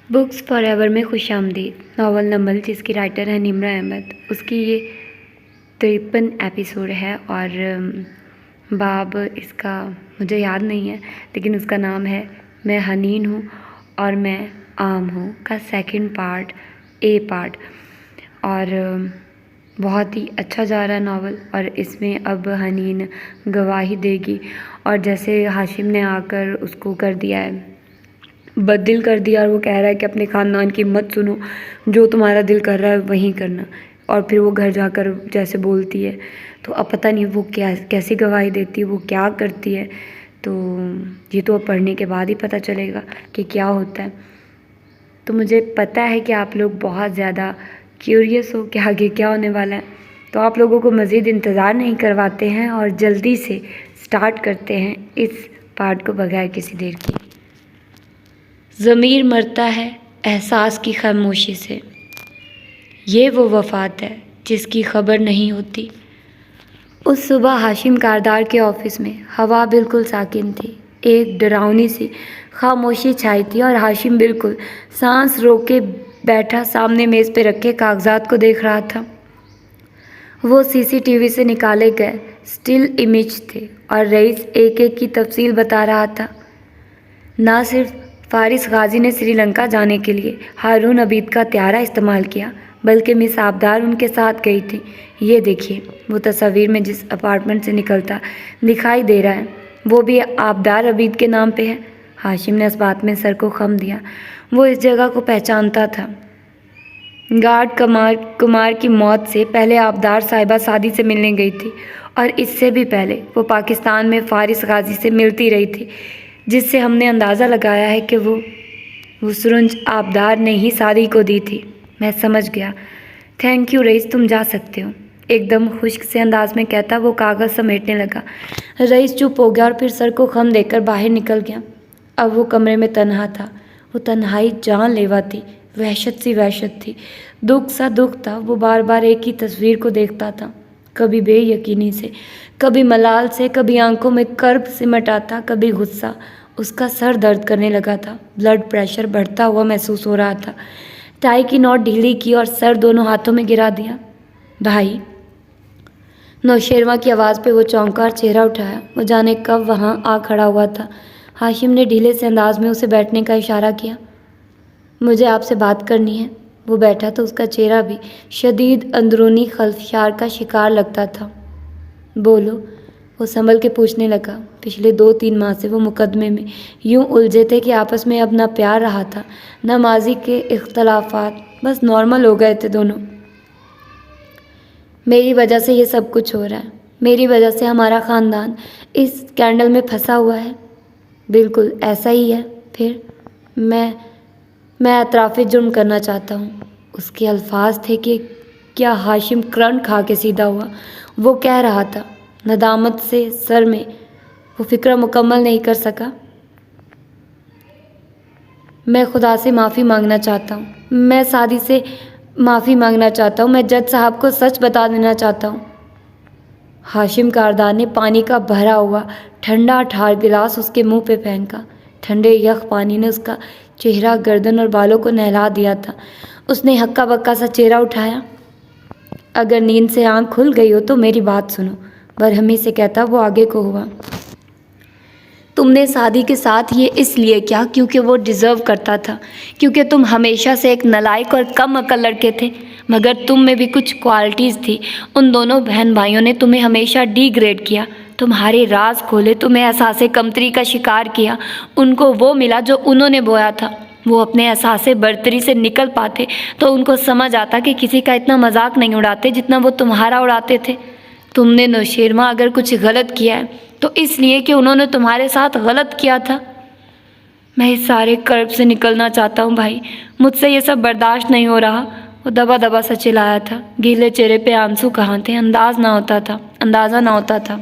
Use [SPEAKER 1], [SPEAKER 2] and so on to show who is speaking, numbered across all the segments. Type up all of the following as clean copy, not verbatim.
[SPEAKER 1] Books for ever میں خوش آمدید ناول نمل جس کی رائٹر ہے نمرہ احمد، اس کی یہ 53 ایپیسوڈ ہے اور باب اس کا مجھے یاد نہیں ہے، لیکن اس کا نام ہے میں حنین ہوں اور میں عام ہوں کا سیکنڈ پارٹ، اے پارٹ، اور بہت ہی اچھا جا رہا ناول۔ اور اس میں اب حنین گواہی دے گی، اور جیسے ہاشم نے آ کر اس کو کر دیا ہے، بد دل کر دیا، اور وہ کہہ رہا ہے کہ اپنے خاندان کی مت سنو، جو تمہارا دل کر رہا ہے وہیں کرنا، اور پھر وہ گھر جا کر جیسے بولتی ہے، تو اب پتہ نہیں وہ کیسی گواہی دیتی ہے، وہ کیا کرتی ہے، تو یہ تو اب پڑھنے کے بعد ہی پتہ چلے گا کہ کیا ہوتا ہے۔ تو مجھے پتہ ہے کہ آپ لوگ بہت زیادہ کیوریس ہو کہ آگے کیا ہونے والا ہے، تو آپ لوگوں کو مزید انتظار نہیں کرواتے ہیں اور جلدی سے سٹارٹ کرتے ہیں اس پارٹ کو بغیر کسی دیر کی۔ ضمیر مرتا ہے احساس کی خاموشی سے، یہ وہ وفات ہے جس کی خبر نہیں ہوتی۔ اس صبح ہاشم کاردار کے آفس میں ہوا بالکل ساکن تھی، ایک ڈراؤنی سی خاموشی چھائی تھی، اور ہاشم بالکل سانس روک کے بیٹھا سامنے میز پہ رکھے کاغذات کو دیکھ رہا تھا۔ وہ CCTV سے نکالے گئے سٹل امیج تھے، اور رئیس ایک ایک کی تفصیل بتا رہا تھا۔ نہ صرف فارس غازی نے سری لنکا جانے کے لیے ہارون عبید کا طیارہ استعمال کیا، بلکہ مس آبدار ان کے ساتھ گئی تھی۔ یہ دیکھیے، وہ تصویر میں جس اپارٹمنٹ سے نکلتا دکھائی دے رہا ہے، وہ بھی آبدار عبید کے نام پہ ہے۔ ہاشم نے اس بات میں سر کو خم دیا، وہ اس جگہ کو پہچانتا تھا۔ گارڈ کمار کی موت سے پہلے آبدار صاحبہ سعدی سے ملنے گئی تھی، اور اس سے بھی پہلے وہ پاکستان میں فارس غازی سے ملتی رہی تھی، جس سے ہم نے اندازہ لگایا ہے کہ وہ سرنج آبدار نے ہی سعدی کو دی تھی۔ میں سمجھ گیا، تھینک یو رئیس، تم جا سکتے ہو، ایک دم خشک سے انداز میں کہتا وہ کاغذ سمیٹنے لگا۔ رئیس چپ ہو گیا اور پھر سر کو خم دے کر باہر نکل گیا۔ اب وہ کمرے میں تنہا تھا، وہ تنہائی جان لیوا تھی، وحشت سی وحشت تھی، دکھ سا دکھ تھا۔ وہ بار بار ایک ہی تصویر کو دیکھتا تھا، کبھی بے یقینی سے، کبھی ملال سے، کبھی آنکھوں میں کرب سمٹ آتا، کبھی غصہ۔ اس کا سر درد کرنے لگا تھا، بلڈ پریشر بڑھتا ہوا محسوس ہو رہا تھا۔ ٹائی کی نوٹ ڈھیلی کی اور سر دونوں ہاتھوں میں گرا دیا۔ بھائی، نوشیروان کی آواز پہ وہ چونکا اور چہرہ اٹھایا، وہ جانے کب وہاں آ کھڑا ہوا تھا۔ ہاشم نے ڈھیلے سے انداز میں اسے بیٹھنے کا اشارہ کیا۔ مجھے آپ سے بات کرنی ہے۔ وہ بیٹھا تو اس کا چہرہ بھی شدید اندرونی خلفشار کا شکار لگتا تھا۔ بولو، وہ سنبھل کے پوچھنے لگا۔ پچھلے 2-3 ماہ سے وہ مقدمے میں یوں الجھے تھے کہ آپس میں اب نہ پیار رہا تھا، نہ ماضی کے اختلافات، بس نارمل ہو گئے تھے دونوں۔ میری وجہ سے یہ سب کچھ ہو رہا ہے، میری وجہ سے ہمارا خاندان اس اسکینڈل میں پھنسا ہوا ہے۔ بالکل ایسا ہی ہے۔ پھر میں اعتراف جرم کرنا چاہتا ہوں۔ اس کے الفاظ تھے کہ کیا ہاشم کرنٹ کھا کے سیدھا ہوا۔ وہ کہہ رہا تھا، ندامت سے سر میں وہ فکرہ مکمل نہیں کر سکا۔ میں خدا سے معافی مانگنا چاہتا ہوں، میں سعدی سے معافی مانگنا چاہتا ہوں، میں جج صاحب کو سچ بتا دینا چاہتا ہوں۔ ہاشم کاردار نے پانی کا بھرا ہوا ٹھنڈا ٹھار گلاس اس کے منہ پہ پھینکا۔ ٹھنڈے یخ پانی نے اس کا چہرہ، گردن اور بالوں کو نہلا دیا تھا۔ اس نے ہکا بکا سا چہرہ اٹھایا۔ اگر نیند سے آنکھ کھل گئی ہو تو میری بات سنو، برہمی سے کہتا وہ آگے کو ہوا۔ تم نے سعدی کے ساتھ یہ اس لیے کیا کیونکہ وہ ڈیزرو کرتا تھا، کیونکہ تم ہمیشہ سے ایک نالائق اور کم عقل لڑکے تھے، مگر تم میں بھی کچھ کوالٹیز تھی۔ ان دونوں بہن بھائیوں نے تمہیں ہمیشہ ڈی گریڈ کیا، تمہارے راز کھولے، تمہیں احساس کمتری کا شکار کیا۔ ان کو وہ ملا جو انہوں نے بویا تھا۔ وہ اپنے احساس برتری سے نکل پاتے تو ان کو سمجھ آتا کہ کسی کا اتنا مذاق نہیں اڑاتے جتنا وہ تمہارا اڑاتے تھے۔ تم نے نوشیروان اگر کچھ غلط کیا ہے تو اس لیے کہ انہوں نے تمہارے ساتھ غلط کیا تھا۔ میں اس سارے کرب سے نکلنا چاہتا ہوں بھائی، مجھ سے یہ سب برداشت نہیں ہو رہا۔ وہ دبا دبا سا چلایا تھا، گیلے چہرے پہ آنسو کہاں تھے، اندازہ نہ ہوتا تھا۔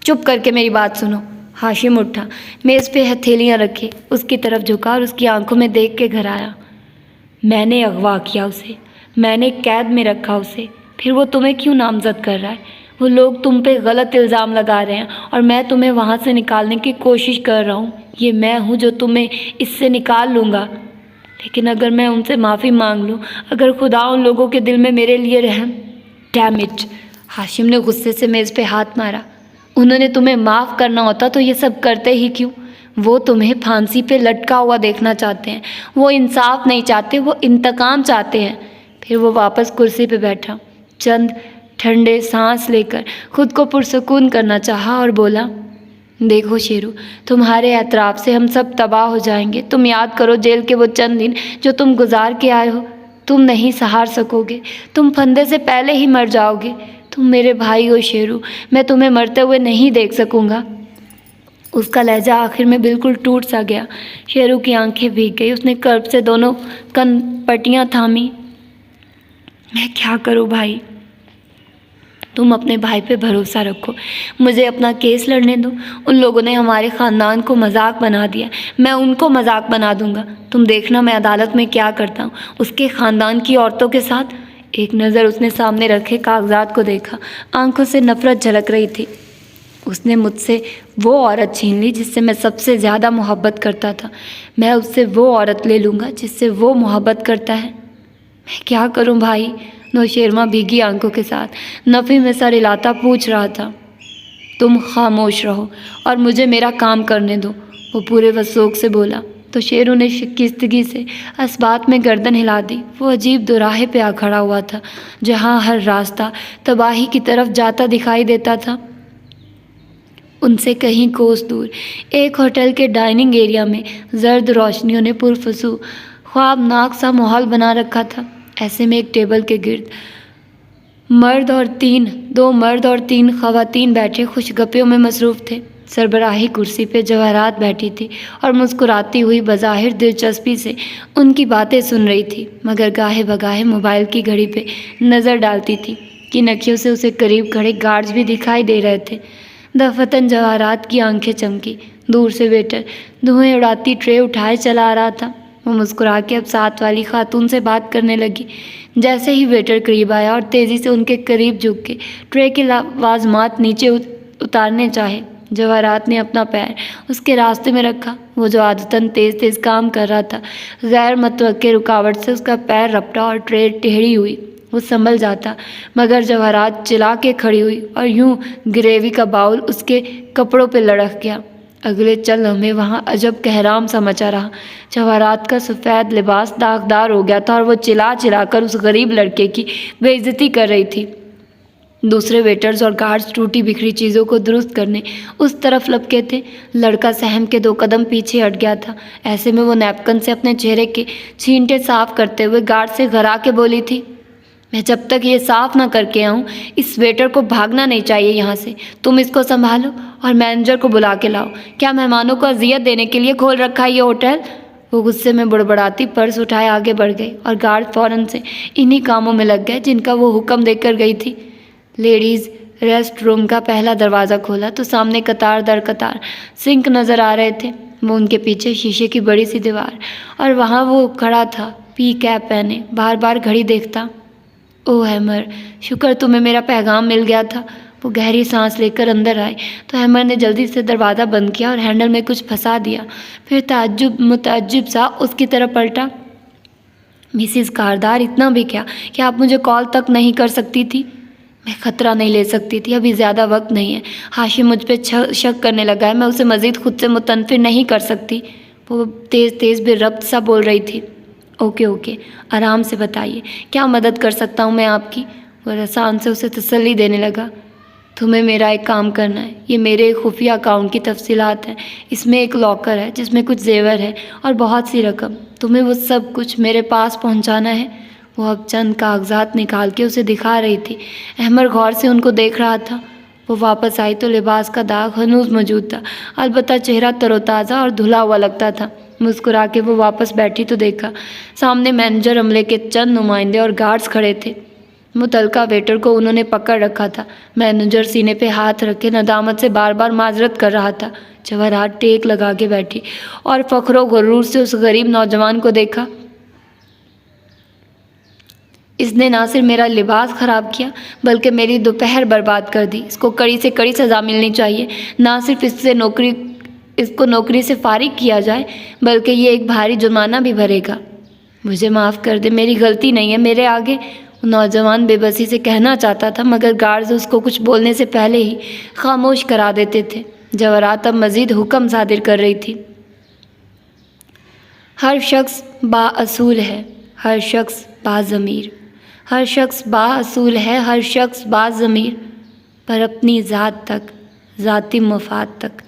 [SPEAKER 1] چپ کر کے میری بات سنو۔ ہاشم اٹھا، میز پہ ہتھیلیاں رکھے، اس کی طرف جھکا اور اس کی آنکھوں میں دیکھ کے گھر آیا۔ میں نے اغوا کیا اسے، میں نے قید میں رکھا اسے، پھر وہ تمہیں کیوں نامزد کر رہا ہے؟ وہ لوگ تم پہ غلط الزام لگا رہے ہیں اور میں تمہیں وہاں سے نکالنے کی کوشش کر رہا ہوں۔ یہ میں ہوں جو تمہیں اس سے نکال لوں گا۔ لیکن اگر میں ان سے معافی مانگ لوں، اگر خدا ان لوگوں کے دل میں میرے لیے رحم... ڈیم اٹ! ہاشم نے غصے سے میز پہ ہاتھ مارا۔ انہوں نے تمہیں معاف کرنا ہوتا تو یہ سب کرتے ہی کیوں؟ وہ تمہیں پھانسی پہ لٹکا ہوا دیکھنا چاہتے ہیں، وہ انصاف نہیں چاہتے، وہ انتقام چاہتے ہیں۔ پھر وہ واپس کرسی پہ بیٹھا، چند ٹھنڈے سانس لے کر خود کو پرسکون کرنا چاہا اور بولا، دیکھو شیرو، تمہارے اعتراف سے ہم سب تباہ ہو جائیں گے۔ تم یاد کرو جیل کے وہ چند دن جو تم گزار کے آئے ہو، تم نہیں سہار سکو گے، تم پھندے سے پہلے ہی مر جاؤ گے۔ تم میرے بھائی ہو شیرو، میں تمہیں مرتے ہوئے نہیں دیکھ سکوں گا۔ اس کا لہجہ آخر میں بالکل ٹوٹ سا گیا۔ شیرو کی آنکھیں بھیگ گئی، اس نے کرب سے دونوں کن پٹیاں تھامی۔ میں کیا کروں بھائی؟ تم اپنے بھائی پہ بھروسہ رکھو، مجھے اپنا کیس لڑنے دو۔ ان لوگوں نے ہمارے خاندان کو مذاق بنا دیا، میں ان کو مذاق بنا دوں گا۔ تم دیکھنا میں عدالت میں کیا کرتا ہوں اس کے خاندان کی عورتوں کے ساتھ۔ ایک نظر اس نے سامنے رکھے کاغذات کو دیکھا، آنکھوں سے نفرت جھلک رہی تھی۔ اس نے مجھ سے وہ عورت چھین لی جس سے میں سب سے زیادہ محبت کرتا تھا، میں اس سے وہ عورت لے لوں گا جس سے وہ محبت کرتا ہے۔ میں کیا کروں بھائی؟ نوشیروان بھیگی آنکھوں کے ساتھ نفی میں سر ہلاتا پوچھ رہا تھا۔ تم خاموش رہو اور مجھے میرا کام کرنے دو، وہ پورے وثوق سے بولا۔ تو شیرو نے شکستگی سے اثبات میں گردن ہلا دی۔ وہ عجیب دوراہے پہ آ کھڑا ہوا تھا جہاں ہر راستہ تباہی کی طرف جاتا دکھائی دیتا تھا۔ ان سے کہیں کوس دور ایک ہوٹل کے ڈائننگ ایریا میں زرد روشنیوں نے پرفسو خوابناک سا ماحول بنا رکھا تھا۔ ایسے میں ایک ٹیبل کے گرد دو مرد اور تین خواتین بیٹھے خوش گپیوں میں مصروف تھے۔ سربراہی کرسی پہ جواہرات بیٹھی تھی اور مسکراتی ہوئی بظاہر دلچسپی سے ان کی باتیں سن رہی تھی، مگر گاہے بگاہے موبائل کی گھڑی پہ نظر ڈالتی تھی کہ نکیوں سے اسے قریب کھڑے گارڈز بھی دکھائی دے رہے تھے۔ دفتن جواہرات کی آنکھیں چمکی، دور سے ویٹر دھوئیں اڑاتی ٹرے اٹھائے چلا آ رہا تھا۔ وہ مسکرا کے اب ساتھ والی خاتون سے بات کرنے لگی۔ جیسے ہی ویٹر قریب آیا اور تیزی سے ان کے قریب جھک کے ٹرے کے لوازمات نیچے اتارنے چاہے، جواہرات نے اپنا پیر اس کے راستے میں رکھا۔ وہ جو عادتاً تیز تیز کام کر رہا تھا، غیر متوقع رکاوٹ سے اس کا پیر رپٹا اور ٹرے ٹیڑھی ہوئی۔ وہ سنبھل جاتا، مگر جواہرات چلا کے کھڑی ہوئی اور یوں گریوی کا باؤل اس کے کپڑوں پہ لڑک گیا۔ اگلے چند لمحے وہاں عجب کہرام سا مچا رہا۔ جواہرات کا سفید لباس داغدار ہو گیا تھا اور وہ چلا چلا کر اس غریب لڑکے کی بے عزتی کر رہی تھی۔ دوسرے ویٹرز اور گارڈز ٹوٹی بکھری چیزوں کو درست کرنے اس طرف لپکے تھے۔ لڑکا سہم کے 2 قدم پیچھے ہٹ گیا تھا۔ ایسے میں وہ نیپکن سے اپنے چہرے کے چھینٹے صاف کرتے ہوئے گارڈ سے گھرا کے بولی تھی، میں جب تک یہ صاف نہ کر کے آؤں اس ویٹر کو بھاگنا نہیں چاہیے یہاں سے۔ تم اس کو سنبھالو اور مینیجر کو بلا کے لاؤ۔ کیا مہمانوں کو اذیت دینے کے لیے کھول رکھا ہے یہ ہوٹل؟ وہ غصے میں بڑبڑاتی پرس اٹھائے آگے بڑھ گئی اور گارڈ فوراً سے انہی کاموں میں لگ گئے جن کا وہ حکم دے کر گئی تھی۔ لیڈیز ریسٹ روم کا پہلا دروازہ کھولا تو سامنے قطار در قطار سنک نظر آ رہے تھے۔ وہ ان کے پیچھے شیشے کی بڑی سی دیوار اور وہاں وہ کھڑا تھا، پی کیپ پہنے، بار بار گھڑی دیکھتا۔ اوہ ہیمر، شکر تمہیں میرا پیغام مل گیا تھا۔ وہ گہری سانس لے کر اندر آئے تو ہیمر نے جلدی سے دروازہ بند کیا اور ہینڈل میں کچھ پھنسا دیا، پھر متعجب سا اس کی طرف پلٹا۔ مسز کاردار، اتنا بھی کیا کہ آپ مجھے کال تک نہیں کر سکتی تھی؟ میں خطرہ نہیں لے سکتی تھی، ابھی زیادہ وقت نہیں ہے۔ ہاشم مجھ پہ شک کرنے لگا ہے، میں اسے مزید خود سے متنفر نہیں کر سکتی۔ وہ تیز تیز بے ربط سا بول رہی تھی۔ اوکے، آرام سے بتائیے، کیا مدد کر سکتا ہوں میں آپ کی؟ وہ رسان سے اسے تسلی دینے لگا۔ تمہیں میرا ایک کام کرنا ہے، یہ میرے خفیہ اکاؤنٹ کی تفصیلات ہیں، اس میں ایک لاکر ہے جس میں کچھ زیور ہے اور بہت سی رقم، تمہیں وہ سب کچھ میرے پاس پہنچانا ہے۔ وہ اب چند کاغذات نکال کے اسے دکھا رہی تھی۔ احمد غور سے ان کو دیکھ رہا تھا۔ وہ واپس آئی تو لباس کا داغ ہنوز موجود تھا، البتہ چہرہ تر و تازہ اور دھلا ہوا لگتا تھا۔ مسکرا کے وہ واپس بیٹھی تو دیکھا سامنے مینیجر عملے کے چند نمائندے اور گارڈز کھڑے تھے۔ متعلقہ ویٹر کو انہوں نے پکڑ رکھا تھا۔ مینیجر سینے پہ ہاتھ رکھے ندامت سے بار بار معذرت کر رہا تھا۔ جواہرات ٹیک لگا کے بیٹھی اور فخر و غرور سے اس غریب نوجوان کو دیکھا۔ اس نے نہ صرف میرا لباس خراب کیا بلکہ میری دوپہر برباد کر دی، اس کو کڑی سے کڑی سزا ملنی چاہیے۔ نہ صرف اس کو نوکری سے فارغ کیا جائے بلکہ یہ ایک بھاری جرمانہ بھی بھرے گا۔ مجھے معاف کر دے، میری غلطی نہیں ہے، میرے آگے۔ نوجوان بے بسی سے کہنا چاہتا تھا مگر گارڈز اس کو کچھ بولنے سے پہلے ہی خاموش کرا دیتے تھے۔ جواہرات اب مزید حکم صادر کر رہی تھی۔ ہر شخص با اصول ہے، ہر شخص با ضمیر، ہر شخص با اصول ہے، ہر شخص با ضمیر، پر اپنی ذات تک، ذاتی مفاد تک۔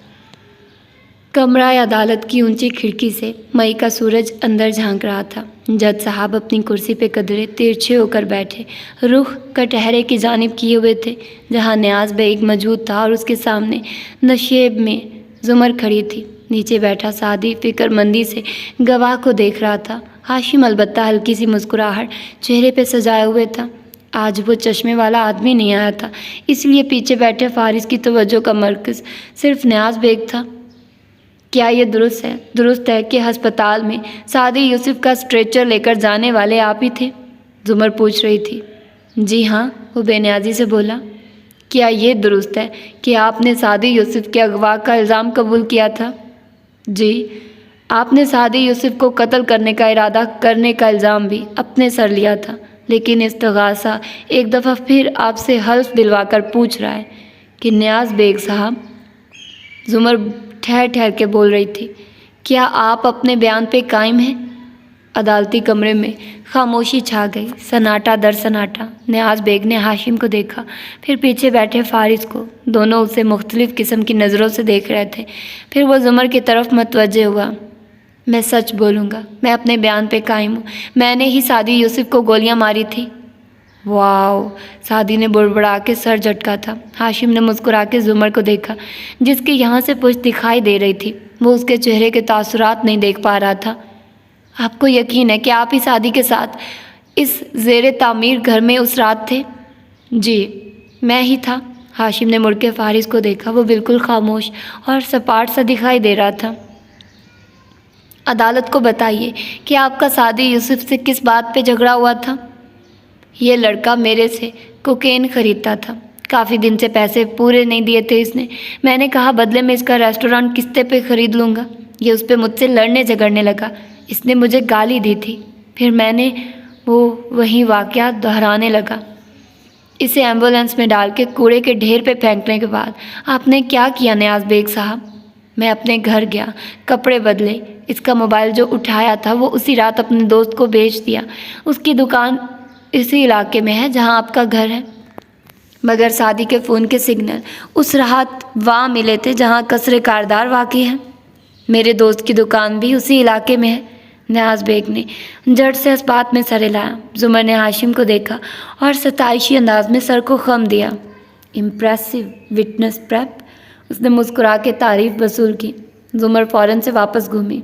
[SPEAKER 1] کمرہ عدالت کی اونچی کھڑکی سے مئی کا سورج اندر جھانک رہا تھا۔ جج صاحب اپنی کرسی پہ قدرے ترچھے ہو کر بیٹھے، رخ کٹہرے کی جانب کیے ہوئے تھے جہاں نیاز بیگ موجود تھا، اور اس کے سامنے نشیب میں زمر کھڑی تھی۔ نیچے بیٹھا سعدی فکر مندی سے گواہ کو دیکھ رہا تھا۔ ہاشم البتہ ہلکی سی مسکراہٹ چہرے پہ سجائے ہوئے تھا۔ آج وہ چشمے والا آدمی نہیں آیا تھا، اس لیے پیچھے بیٹھے فارس کی توجہ کا مرکز صرف نیاز بیگ تھا۔ کیا یہ درست ہے کہ ہسپتال میں سعدی یوسف کا اسٹریچر لے کر جانے والے آپ ہی تھے؟ زمر پوچھ رہی تھی۔ جی ہاں، وہ بے نیازی سے بولا۔ کیا یہ درست ہے کہ آپ نے سعدی یوسف کے اغوا کا الزام قبول کیا تھا؟ جی، آپ نے سعدی یوسف کو قتل کرنے کا ارادہ کرنے کا الزام بھی اپنے سر لیا تھا، لیکن استغاثہ ایک دفعہ پھر آپ سے حلف دلوا کر پوچھ رہا ہے کہ نیاز بیگ صاحب، زمر ٹھہر ٹھہر کے بول رہی تھی، کیا آپ اپنے بیان پہ قائم ہیں؟ عدالتی کمرے میں خاموشی چھا گئی، سناٹا در سناٹا۔ نیاز بیگ نے ہاشم کو دیکھا، پھر پیچھے بیٹھے فارس کو۔ دونوں اسے مختلف قسم کی نظروں سے دیکھ رہے تھے۔ پھر وہ زمر کی طرف متوجہ ہوا۔ میں سچ بولوں گا، میں اپنے بیان پہ قائم ہوں، میں نے ہی سعدی یوسف کو گولیاں ماری تھی۔ واو! سعدی نے بڑبڑا کے سر جھٹکا تھا۔ ہاشم نے مسکرا کے زمر کو دیکھا، جس کے یہاں سے پشت دکھائی دے رہی تھی۔ وہ اس کے چہرے کے تاثرات نہیں دیکھ پا رہا تھا۔ آپ کو یقین ہے کہ آپ ہی سعدی کے ساتھ اس زیر تعمیر گھر میں اس رات تھے؟ جی، میں ہی تھا۔ ہاشم نے مڑ کے فارس کو دیکھا، وہ بالکل خاموش اور سپاٹ سا دکھائی دے رہا تھا۔ عدالت کو بتائیے کہ آپ کا سعدی یوسف سے کس بات پہ جھگڑا ہوا تھا؟ یہ لڑکا میرے سے کوکین خریدتا تھا، کافی دن سے پیسے پورے نہیں دیے تھے اس نے۔ میں نے کہا بدلے میں اس کا ریسٹورانٹ قسطے پہ خرید لوں گا۔ یہ اس پہ مجھ سے لڑنے جھگڑنے لگا، اس نے مجھے گالی دی تھی، پھر میں نے وہی واقعات دہرانے لگا۔ اسے ایمبولینس میں ڈال کے کوڑے کے ڈھیر پہ پھینکنے کے بعد آپ نے کیا کیا نیاز بیگ صاحب؟ میں اپنے گھر گیا، کپڑے بدلے، اس کا موبائل جو اٹھایا تھا وہ اسی رات اپنے دوست کو بیچ دیا۔ اس کی دکان اسی علاقے میں ہے جہاں آپ کا گھر ہے، مگر سعدی کے فون کے سگنل اس رات وہاں ملے تھے جہاں قصر کاردار واقع ہے۔ میرے دوست کی دکان بھی اسی علاقے میں ہے۔ نیاز بیگ نے جھٹ سے اس بات میں سر ہلایا۔ زمر نے ہاشم کو دیکھا اور ستائشی انداز میں سر کو خم دیا۔ امپریسو وٹنس پریپ، اس نے مسکرا کے تعریف وصول کی۔ زمر فوراً سے واپس گھومی۔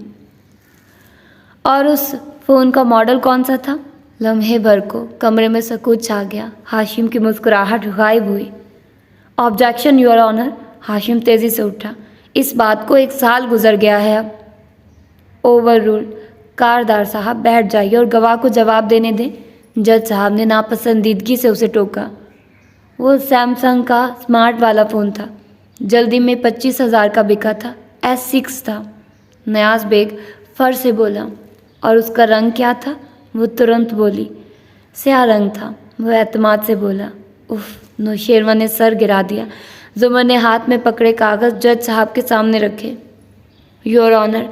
[SPEAKER 1] اور اس فون کا ماڈل کون سا تھا؟ لمحے بھر کو کمرے میں سکوت چھا گیا۔ ہاشم کی مسکراہٹ غائب ہوئی۔ Objection your owner. ہاشم تیزی سے اٹھا۔ اس بات کو 1 سال گزر گیا ہے اب۔ Over role. کاردار صاحب بیٹھ جائیے اور گواہ کو جواب دینے دیں۔ جج صاحب نے ناپسندیدگی سے اسے ٹوکا۔ وہ سیمسنگ کا اسمارٹ والا فون تھا، جلدی میں 25,000 کا بکا تھا، S6 تھا۔ نیاز بیگ فر سے بولا۔ اور اس کا رنگ کیا تھا؟ وہ ترنت بولی۔ سیاہ رنگ تھا۔ وہ اعتماد سے بولا۔ اف! نوشیروان نے سر گرا دیا۔ زمر نے ہاتھ میں پکڑے کاغذ جج صاحب کے سامنے رکھے۔ یور آنر،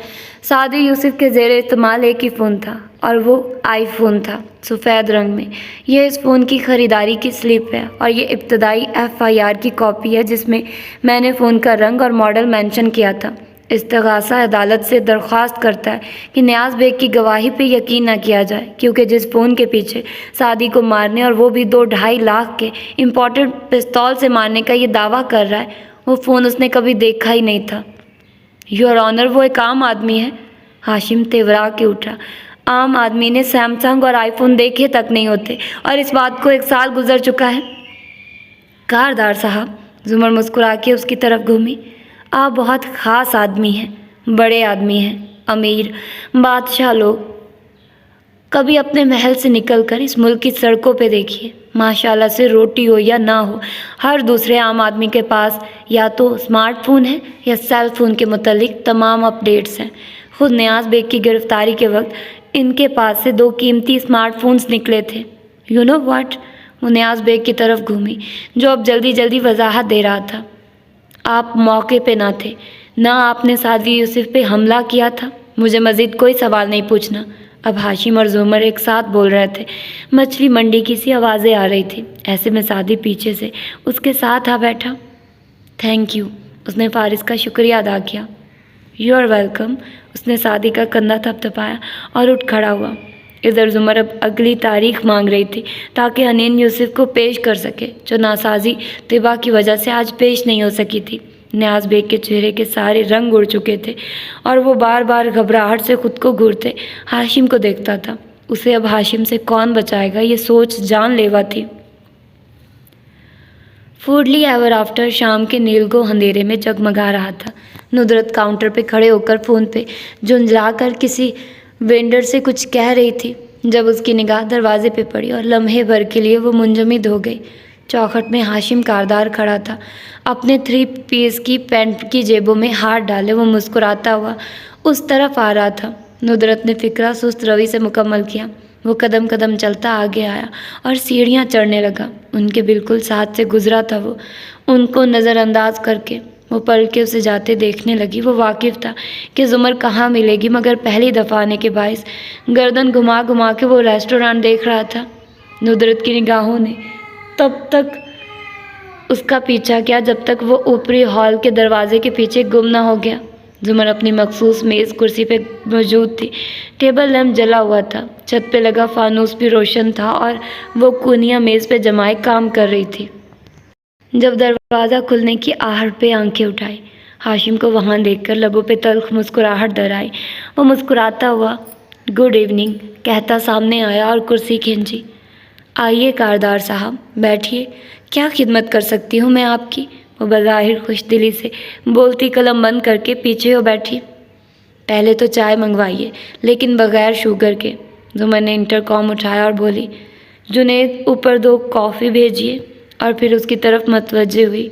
[SPEAKER 1] سعدی یوسف کے زیر استعمال ایک ہی فون تھا اور وہ آئی فون تھا، سفید رنگ میں۔ یہ اس فون کی خریداری کی سلپ ہے اور یہ ابتدائی FIR کی کاپی ہے جس میں میں نے فون کا رنگ اور ماڈل مینشن کیا تھا۔ استغاثہ عدالت سے درخواست کرتا ہے کہ نیاز بیگ کی گواہی پہ یقین نہ کیا جائے، کیونکہ جس فون کے پیچھے سعدی کو مارنے اور وہ بھی 2-2.5 لاکھ کے امپورٹڈ پستول سے مارنے کا یہ دعویٰ کر رہا ہے، وہ فون اس نے کبھی دیکھا ہی نہیں تھا۔ یور آنر، وہ ایک عام آدمی ہے۔ ہاشم تیورا کے اٹھا۔ عام آدمی نے سیمسنگ اور آئی فون دیکھے تک نہیں ہوتے، اور اس بات کو 1 سال گزر چکا ہے۔ کاردار صاحب، زمر مسکرا کے اس کی طرف گھومی، آپ بہت خاص آدمی ہیں، بڑے آدمی ہیں، امیر، بادشاہ لوگ۔ کبھی اپنے محل سے نکل کر اس ملک کی سڑکوں پہ دیکھیے، ماشاءاللہ سے روٹی ہو یا نہ ہو، ہر دوسرے عام آدمی کے پاس یا تو اسمارٹ فون ہے یا سیل فون کے متعلق تمام اپڈیٹس ہیں۔ خود نیاز بیگ کی گرفتاری کے وقت ان کے پاس سے 2 قیمتی اسمارٹ فونز نکلے تھے۔ You know what? وہ نیاز بیگ کی طرف گھومی جو اب جلدی جلدی وضاحت دے رہا تھا۔ آپ موقع پہ نہ تھے، نہ آپ نے سعدی یوسف پہ حملہ کیا تھا۔ مجھے مزید کوئی سوال نہیں پوچھنا۔ اب ہاشم اور زمر ایک ساتھ بول رہے تھے۔ مچھلی منڈی کی سی آوازیں آ رہی تھی۔ ایسے میں سعدی پیچھے سے اس کے ساتھ آ بیٹھا۔ تھینک یو، اس نے فارس کا شکریہ ادا کیا۔ یو آر ویلکم، اس نے سعدی کا کندھا تھپتھپایا اور اٹھ کھڑا ہوا۔ ادھر زمر اب اگلی تاریخ مانگ رہی تھی تاکہ حنین یوسف کو پیش کر سکے، جو ناسازی طبع کی وجہ سے آج پیش نہیں ہو سکی تھی۔ نیاز بیگ کے چہرے کے سارے رنگ اڑ چکے تھے اور وہ بار بار گھبراہٹ سے خود کو گھورتے ہاشم کو دیکھتا تھا۔ اسے اب ہاشم سے کون بچائے گا، یہ سوچ جان لیوا تھی۔ فوڈلی ایور آفٹر شام کے نیلگو اندھیرے میں جگمگا رہا تھا۔ ندرت کاؤنٹر پہ کھڑے ہو کر فون پہ جھنجھلا کر کسی وینڈر سے کچھ کہہ رہی تھی جب اس کی نگاہ دروازے پہ پڑی اور لمحے بھر کے لیے وہ منجمد ہو گئی۔ چوکھٹ میں ہاشم کاردار کھڑا تھا، اپنے 3 پیس کی پینٹ کی جیبوں میں ہاتھ ڈالے وہ مسکراتا ہوا اس طرف آ رہا تھا۔ ندرت نے فکرہ سست روی سے مکمل کیا۔ وہ قدم قدم چلتا آگے آیا اور سیڑھیاں چڑھنے لگا۔ ان کے بالکل ساتھ سے گزرا تھا وہ، ان کو نظر انداز کر کے۔ وہ پلٹ کے اسے جاتے دیکھنے لگی۔ وہ واقف تھا کہ زمر کہاں ملے گی، مگر پہلی دفعہ آنے کے باعث گردن گھما گھما کے وہ ریسٹورانٹ دیکھ رہا تھا۔ ندرت کی نگاہوں نے تب تک اس کا پیچھا کیا جب تک وہ اوپری ہال کے دروازے کے پیچھے گم نہ ہو گیا۔ زمر اپنی مخصوص میز کرسی پہ موجود تھی۔ ٹیبل لیمپ جلا ہوا تھا، چھت پہ لگا فانوس بھی روشن تھا اور وہ کونیاں میز پہ جمائے کام کر رہی تھی۔ جب دروازہ کھلنے کی آہٹ پہ آنکھیں اٹھائی، ہاشم کو وہاں دیکھ کر لبوں پہ تلخ مسکراہٹ در آئی۔ وہ مسکراتا ہوا گڈ ایوننگ کہتا سامنے آیا اور کرسی کھینچی۔ آئیے کاردار صاحب، بیٹھیے، کیا خدمت کر سکتی ہوں میں آپ کی؟ وہ بظاہر خوش دلی سے بولتی قلم بند کر کے پیچھے ہو بیٹھی۔ پہلے تو چائے منگوائیے، لیکن بغیر شوگر کے۔ زمر نے انٹر کام اٹھایا اور بولی۔ جنید اوپر 2 کافی بھیجیے، اور پھر اس کی طرف متوجہ ہوئی۔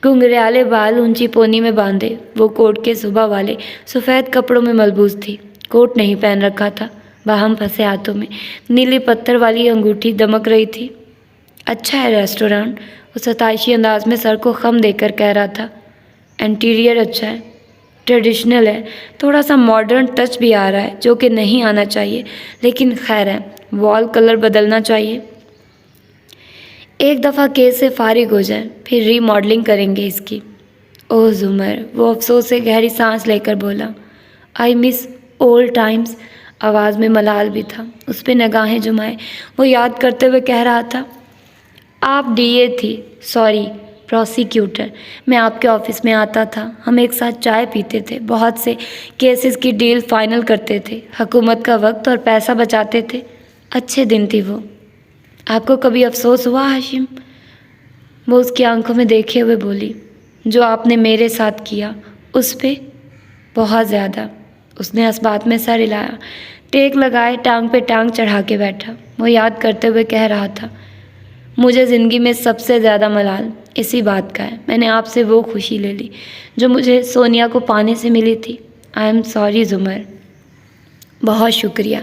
[SPEAKER 1] گھنگریالے بال اونچی پونی میں باندھے، وہ کوٹ کے صبح والے سفید کپڑوں میں ملبوس تھی۔ کوٹ نہیں پہن رکھا تھا، باہم پھنسے ہاتھوں میں نیلی پتھر والی انگوٹھی دمک رہی تھی۔ اچھا ہے ریسٹورانٹ، وہ ستائشی انداز میں سر کو خم دے کر کہہ رہا تھا۔ انٹیریئر اچھا ہے، ٹریڈیشنل ہے، تھوڑا سا ماڈرن ٹچ بھی آ رہا ہے جو کہ نہیں آنا چاہیے، لیکن خیر ہے، وال کلر بدلنا چاہیے۔ ایک دفعہ کیس سے فارغ ہو جائیں، پھر ری ماڈلنگ کریں گے اس کی۔ اوہ زمر، وہ افسوس سے گہری سانس لے کر بولا۔ آئی مس اولڈ ٹائمز، آواز میں ملال بھی تھا۔ اس پہ نگاہیں جمائے وہ یاد کرتے ہوئے کہہ رہا تھا۔ آپ ڈی اے تھی، سوری پروسیکیوٹر۔ میں آپ کے آفس میں آتا تھا، ہم ایک ساتھ چائے پیتے تھے، بہت سے کیسز کی ڈیل فائنل کرتے تھے، حکومت کا وقت اور پیسہ بچاتے تھے۔ اچھے دن تھی وہ۔ آپ کو کبھی افسوس ہوا ہاشم؟ وہ اس کی آنکھوں میں دیکھے ہوئے بولی۔ جو آپ نے میرے ساتھ کیا اس پہ؟ بہت زیادہ۔ اس نے اس بات میں سر ہلایا، ٹیک لگائے ٹانگ پہ ٹانگ چڑھا کے بیٹھا۔ وہ یاد کرتے ہوئے کہہ رہا تھا۔ مجھے زندگی میں سب سے زیادہ ملال اسی بات کا ہے، میں نے آپ سے وہ خوشی لے لی جو مجھے سونیا کو پانے سے ملی تھی۔ آئی ایم سوری زمر۔ بہت شکریہ۔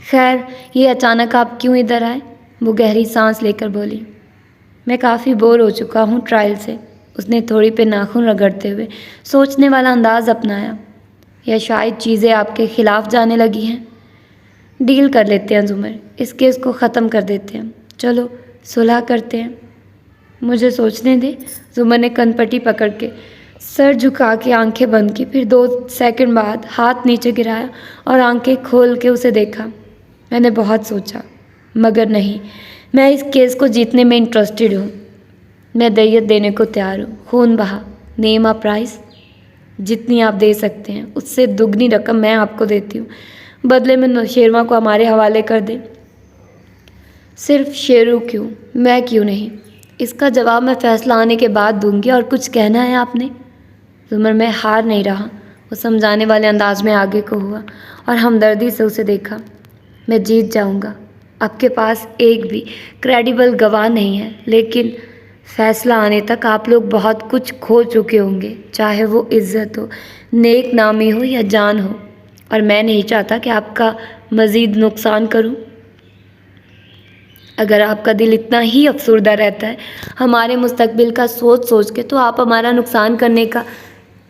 [SPEAKER 1] خیر، یہ اچانک آپ کیوں ادھر آئے؟ وہ گہری سانس لے کر بولی۔ میں کافی بور ہو چکا ہوں ٹرائل سے۔ اس نے تھوڑی پہ ناخن رگڑتے ہوئے سوچنے والا انداز اپنایا۔ یا شاید چیزیں آپ کے خلاف جانے لگی ہیں؟ ڈیل کر لیتے ہیں زمر، اس کیس کو ختم کر دیتے ہیں، چلو صلح کرتے ہیں۔ مجھے سوچنے دے۔ زمر نے کن پٹی پکڑ کے سر جھکا کے آنکھیں بند کی، پھر 2 سیکنڈ بعد ہاتھ نیچے گرایا اور آنکھیں کھول کے اسے دیکھا۔ میں نے بہت سوچا، مگر نہیں، میں اس کیس کو جیتنے میں انٹرسٹڈ ہوں۔ میں دیت دینے کو تیار ہوں، خون بہا، نیم آ پرائز، جتنی آپ دے سکتے ہیں اس سے دگنی رقم میں آپ کو دیتی ہوں، بدلے میں نوشیروان کو ہمارے حوالے کر دیں۔ صرف شیرو کیوں، میں کیوں نہیں؟ اس کا جواب میں فیصلہ آنے کے بعد دوں گی۔ اور کچھ کہنا ہے آپ نے؟ زمر میں ہار نہیں رہا، وہ سمجھانے والے انداز میں آگے کو ہوا اور ہمدردی سے اسے دیکھا۔ میں جیت جاؤں گا، آپ کے پاس ایک بھی کریڈیبل گواہ نہیں ہے، لیکن فیصلہ آنے تک آپ لوگ بہت کچھ کھو چکے ہوں گے، چاہے وہ عزت ہو، نیک نامی ہو یا جان ہو، اور میں نہیں چاہتا کہ آپ کا مزید نقصان کروں۔ اگر آپ کا دل اتنا ہی افسردہ رہتا ہے ہمارے مستقبل کا سوچ سوچ کے، تو آپ ہمارا نقصان کرنے کا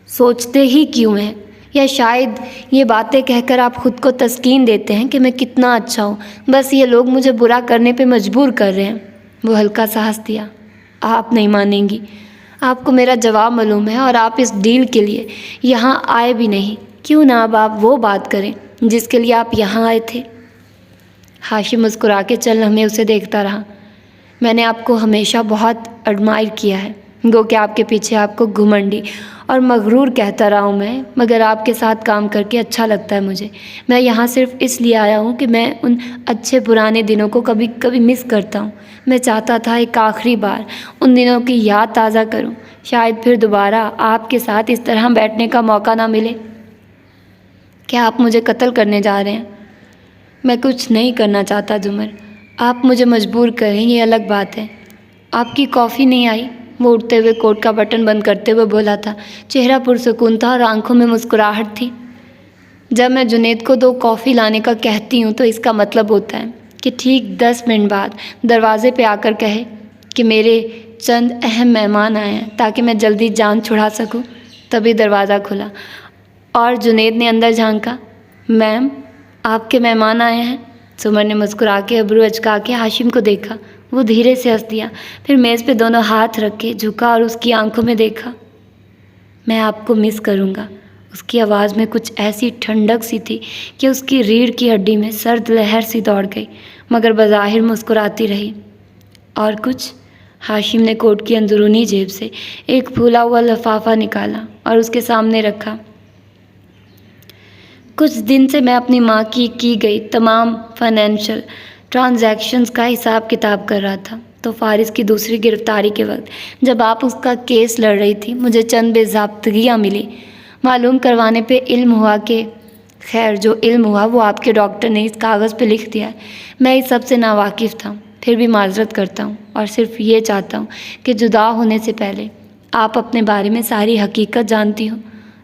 [SPEAKER 1] سوچتے ہی کیوں ہیں؟ یا شاید یہ باتیں کہہ کر آپ خود کو تسکین دیتے ہیں کہ میں کتنا اچھا ہوں، بس یہ لوگ مجھے برا کرنے پہ مجبور کر رہے ہیں۔ وہ ہلکا سا ہنس دیا۔ آپ نہیں مانیں گی، آپ کو میرا جواب معلوم ہے، اور آپ اس ڈیل کے لیے یہاں آئے بھی نہیں۔ کیوں نہ اب آپ وہ بات کریں جس کے لیے آپ یہاں آئے تھے؟ ہاشم مسکرا کے چند لمحے اسے دیکھتا رہا۔ میں نے آپ کو ہمیشہ بہت ایڈمائر کیا ہے، گو کہ آپ کے پیچھے آپ کو گھمنڈی اور مغرور کہتا رہا ہوں میں، مگر آپ کے ساتھ کام کر کے اچھا لگتا ہے مجھے۔ میں یہاں صرف اس لیے آیا ہوں کہ میں ان اچھے پرانے دنوں کو کبھی کبھی مس کرتا ہوں۔ میں چاہتا تھا ایک آخری بار ان دنوں کی یاد تازہ کروں، شاید پھر دوبارہ آپ کے ساتھ اس طرح بیٹھنے کا موقع نہ ملے۔ کیا آپ مجھے قتل کرنے جا رہے ہیں؟ میں کچھ نہیں کرنا چاہتا جمر، آپ مجھے مجبور کریں یہ الگ بات ہے۔ آپ کی کافی نہیں آئی؟ وہ اٹھتے ہوئے کوٹ کا بٹن بند کرتے ہوئے بولا تھا۔ چہرہ پرسکون تھا اور آنکھوں میں مسکراہٹ تھی۔ جب میں جنید کو 2 کافی لانے کا کہتی ہوں تو اس کا مطلب ہوتا ہے کہ ٹھیک 10 منٹ بعد دروازے پہ آ کر کہے کہ میرے چند اہم مہمان آئے ہیں تاکہ میں جلدی جان چھڑا سکوں۔ تبھی دروازہ کھلا اور جنید نے اندر جھانکا۔ میم، آپ کے مہمان آئے ہیں؟ سمر نے مسکرا کے ابرو اچکا کے ہاشم کو دیکھا۔ وہ دھیرے سے ہنس دیا، پھر میز پہ دونوں ہاتھ رکھ کے جھکا اور اس کی آنکھوں میں دیکھا۔ میں آپ کو مس کروں گا۔ اس کی آواز میں کچھ ایسی ٹھنڈک سی تھی کہ اس کی ریڑھ کی ہڈی میں سرد لہر سی دوڑ گئی، مگر بظاہر مسکراتی رہی۔ اور کچھ؟ ہاشم نے کوٹ کی اندرونی جیب سے ایک پھولا ہوا لفافہ نکالا اور اس کے سامنے رکھا۔ کچھ دن سے میں اپنی ماں کی گئی تمام فائنینشیل ٹرانزیکشنز کا حساب کتاب کر رہا تھا، تو فارس کی دوسری گرفتاری کے وقت جب آپ اس کا کیس لڑ رہی تھی مجھے چند بے ضابطگیاں ملی۔ معلوم کروانے پہ علم ہوا کہ خیر جو علم ہوا وہ آپ کے ڈاکٹر نے اس کاغذ پہ لکھ دیا ہے۔ میں اس سب سے ناواقف تھا، پھر بھی معذرت کرتا ہوں اور صرف یہ چاہتا ہوں کہ جدا ہونے سے پہلے آپ اپنے بارے میں ساری حقیقت جانتی ہوں۔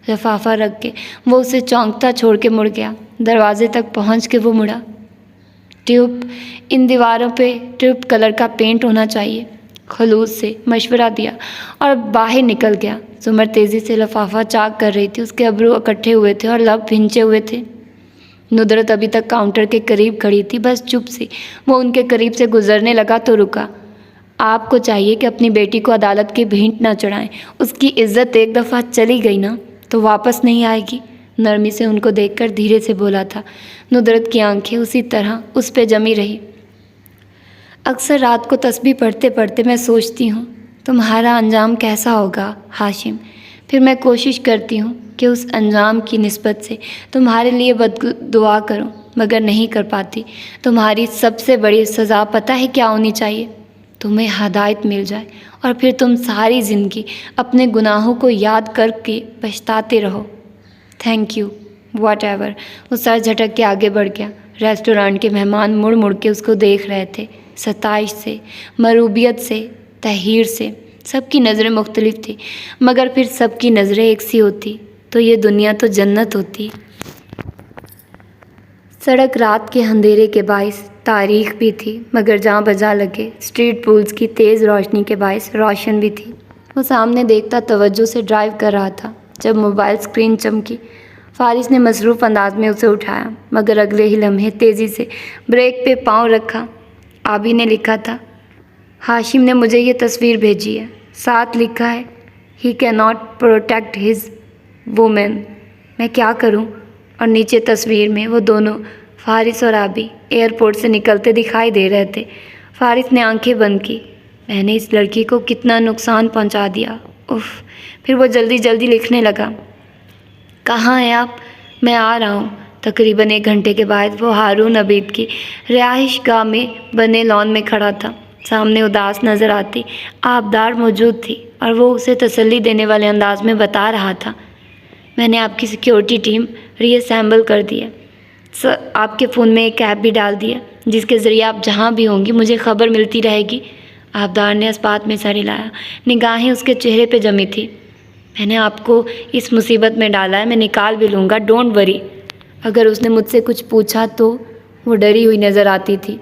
[SPEAKER 1] لفافہ رکھ کے وہ اسے چونکتا چھوڑ کے مڑ گیا۔ دروازے تک پہنچ کے وہ مڑا۔ ان دیواروں پہ ٹیوب کلر کا پینٹ ہونا چاہیے، خلوص سے مشورہ دیا اور باہر نکل گیا۔ سمر تیزی سے لفافہ چاک کر رہی تھی، اس کے ابرو اکٹھے ہوئے تھے اور لب بھنچے ہوئے تھے۔ ندرت ابھی تک کاؤنٹر کے قریب کھڑی تھی، بس چپ سی۔ وہ ان کے قریب سے گزرنے لگا تو رکا۔ آپ کو چاہیے کہ اپنی بیٹی کو عدالت کی بھینٹ نہ چڑھائیں، اس کی عزت ایک دفعہ چلی گئی نا تو واپس نہیں آئے گی۔ نرمی سے ان کو دیکھ کر دھیرے سے بولا تھا۔ ندرت کی آنکھیں اسی طرح اس پہ جمی رہی۔ اکثر رات کو تسبیح پڑھتے پڑھتے میں سوچتی ہوں تمہارا انجام کیسا ہوگا ہاشم، پھر میں کوشش کرتی ہوں کہ اس انجام کی نسبت سے تمہارے لیے دعا کروں، مگر نہیں کر پاتی۔ تمہاری سب سے بڑی سزا پتہ ہے کیا ہونی چاہیے؟ تمہیں ہدایت مل جائے اور پھر تم ساری زندگی اپنے گناہوں کو یاد کر کے پچھتاتے رہو۔ Thank you what ever. وہ سر جھٹک کے آگے بڑھ گیا۔ ریسٹورانٹ کے مہمان مڑ مڑ کے اس کو دیکھ رہے تھے، ستائش سے، مروبیت سے، تحیر سے۔ سب کی نظریں مختلف تھیں، مگر پھر سب کی نظریں ایک سی ہوتی تو یہ دنیا تو جنت ہوتی۔ سڑک رات کے اندھیرے کے باعث تاریک بھی تھی، مگر جہاں بجا لگے اسٹریٹ پولز کی تیز روشنی کے باعث روشن بھی تھی۔ وہ سامنے دیکھتا توجہ سے ڈرائیو کر رہا تھا جب موبائل اسکرین چمکی۔ فارس نے مصروف انداز میں اسے اٹھایا، مگر اگلے ہی لمحے تیزی سے بریک پہ پاؤں رکھا۔ آبی نے لکھا تھا، ہاشم نے مجھے یہ تصویر بھیجی ہے، ساتھ لکھا ہے he cannot protect his woman. میں کیا کروں؟ اور نیچے تصویر میں وہ دونوں فارس اور آبی ایئرپورٹ سے نکلتے دکھائی دے رہے تھے۔ فارس نے آنکھیں بند کی۔ میں نے اس لڑکی کو کتنا نقصان پہنچا دیا، اف۔ پھر وہ جلدی جلدی لکھنے لگا، کہاں ہیں آپ؟ میں آ رہا ہوں۔ تقریباً 1 گھنٹے کے بعد وہ ہارون عبید کی رہائش گاہ میں بنے لان میں کھڑا تھا۔ سامنے اداس نظر آتی آبدار موجود تھی اور وہ اسے تسلی دینے والے انداز میں بتا رہا تھا، میں نے آپ کی سیکیورٹی ٹیم ری اسیمبل کر دی ہے، آپ کے فون میں ایک ایپ بھی ڈال دی ہے جس کے ذریعے آپ جہاں بھی ہوں گی مجھے خبر ملتی رہے گی۔ آبدار نے اس بات میں سر ہلایا، نگاہیں اس کے چہرے پہ جمی تھی۔ میں نے آپ کو اس مصیبت میں ڈالا ہے، میں نکال بھی لوں گا، ڈونٹ وری۔ اگر اس نے مجھ سے کچھ پوچھا تو وہ ڈری ہوئی نظر آتی تھی۔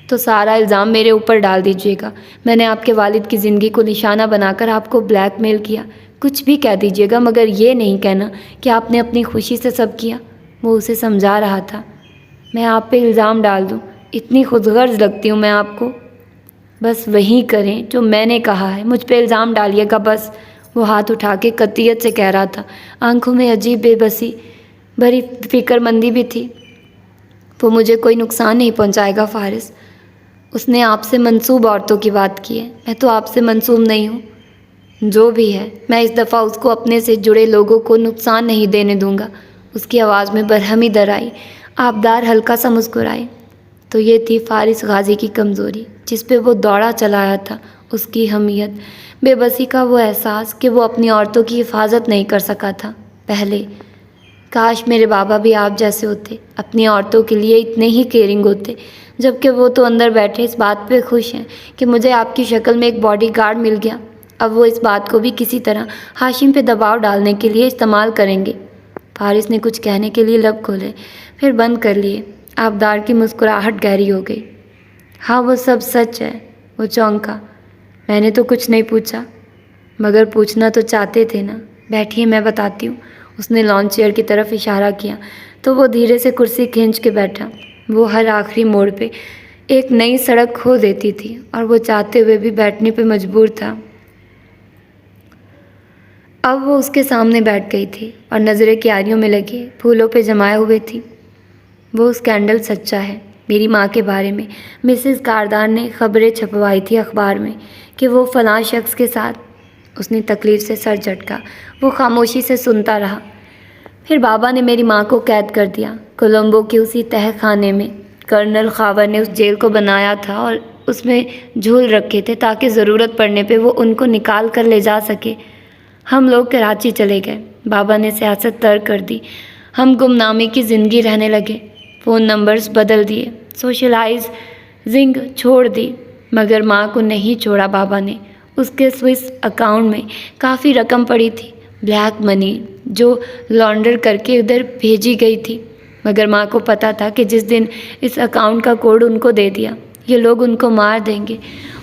[SPEAKER 1] تو سارا الزام میرے اوپر ڈال دیجیے گا، میں نے آپ کے والد کی زندگی کو نشانہ بنا کر آپ کو بلیک میل کیا، کچھ بھی کہہ دیجیے گا، مگر یہ نہیں کہنا کہ آپ نے اپنی خوشی سے سب کیا۔ وہ اسے سمجھا رہا تھا۔ میں آپ پہ الزام ڈال دوں، اتنی خود غرض لگتی ہوں میں آپ کو؟ بس وہی کریں جو میں نے کہا ہے، مجھ پہ الزام ڈالیے گا بس۔ وہ ہاتھ اٹھا کے قطعیت سے کہہ رہا تھا، آنکھوں میں عجیب بے بسی بھری فکر مندی بھی تھی۔ وہ مجھے کوئی نقصان نہیں پہنچائے گا فارس، اس نے آپ سے منسوب عورتوں کی بات کی ہے، میں تو آپ سے منسوب نہیں ہوں۔ جو بھی ہے، میں اس دفعہ اس کو اپنے سے جڑے لوگوں کو نقصان نہیں دینے دوں گا۔ اس کی آواز میں برہمی در آئی۔ آبدار ہلکا سا مسکرائے۔ تو یہ تھی فارس غازی کی کمزوری، جس پہ وہ دوڑا چلا آیا تھا، اس کی حمیت، بے بسی کا وہ احساس کہ وہ اپنی عورتوں کی حفاظت نہیں کر سکا تھا پہلے۔ کاش میرے بابا بھی آپ جیسے ہوتے، اپنی عورتوں کے لیے اتنے ہی کیئرنگ ہوتے، جبکہ وہ تو اندر بیٹھے اس بات پہ خوش ہیں کہ مجھے آپ کی شکل میں ایک باڈی گارڈ مل گیا۔ اب وہ اس بات کو بھی کسی طرح ہاشم پہ دباؤ ڈالنے کے لیے استعمال کریں گے۔ فارس نے کچھ کہنے کے لیے لب کھولے، پھر بند کر لیے۔ آبدار کی مسکراہٹ گہری ہو گئی۔ ہاں وہ سب سچ ہے۔ وہ چونکا۔ میں نے تو کچھ نہیں پوچھا، مگر پوچھنا تو چاہتے تھے نا۔ بیٹھیے میں بتاتی ہوں۔ اس نے لان چیئر کی طرف اشارہ کیا تو وہ دھیرے سے کرسی کھینچ کے بیٹھا۔ وہ ہر آخری موڑ پہ ایک نئی سڑک کھو دیتی تھی اور وہ چاہتے ہوئے بھی بیٹھنے پہ مجبور تھا۔ اب وہ اس کے سامنے بیٹھ گئی تھی اور نظریں کیاریوں میں لگے پھولوں پہ جمائے ہوئے تھی۔ وہ اس کینڈل سچا ہے۔ میری ماں کے بارے میں مسز کاردار نے خبریں چھپوائی تھی اخبار میں کہ وہ فلاں شخص کے ساتھ۔ اس نے تکلیف سے سر جھٹکا۔ وہ خاموشی سے سنتا رہا۔ پھر بابا نے میری ماں کو قید کر دیا، کولمبو کے اسی تہہ خانے میں۔ کرنل خاور نے اس جیل کو بنایا تھا اور اس میں جھول رکھے تھے تاکہ ضرورت پڑنے پہ وہ ان کو نکال کر لے جا سکے۔ ہم لوگ کراچی چلے گئے۔ بابا نے سیاست ترک کر دی۔ ہم گمنامی کی زندگی رہنے لگے، فون نمبرز بدل دیے، سوشلائزنگ چھوڑ دی، مگر ماں کو نہیں چھوڑا بابا نے۔ اس کے سوئس اکاؤنٹ میں کافی رقم پڑی تھی، بلیک منی، جو لانڈر کر کے ادھر بھیجی گئی تھی، مگر ماں کو پتہ تھا کہ جس دن اس اکاؤنٹ کا کوڈ ان کو دے دیا، یہ لوگ ان کو مار دیں گے۔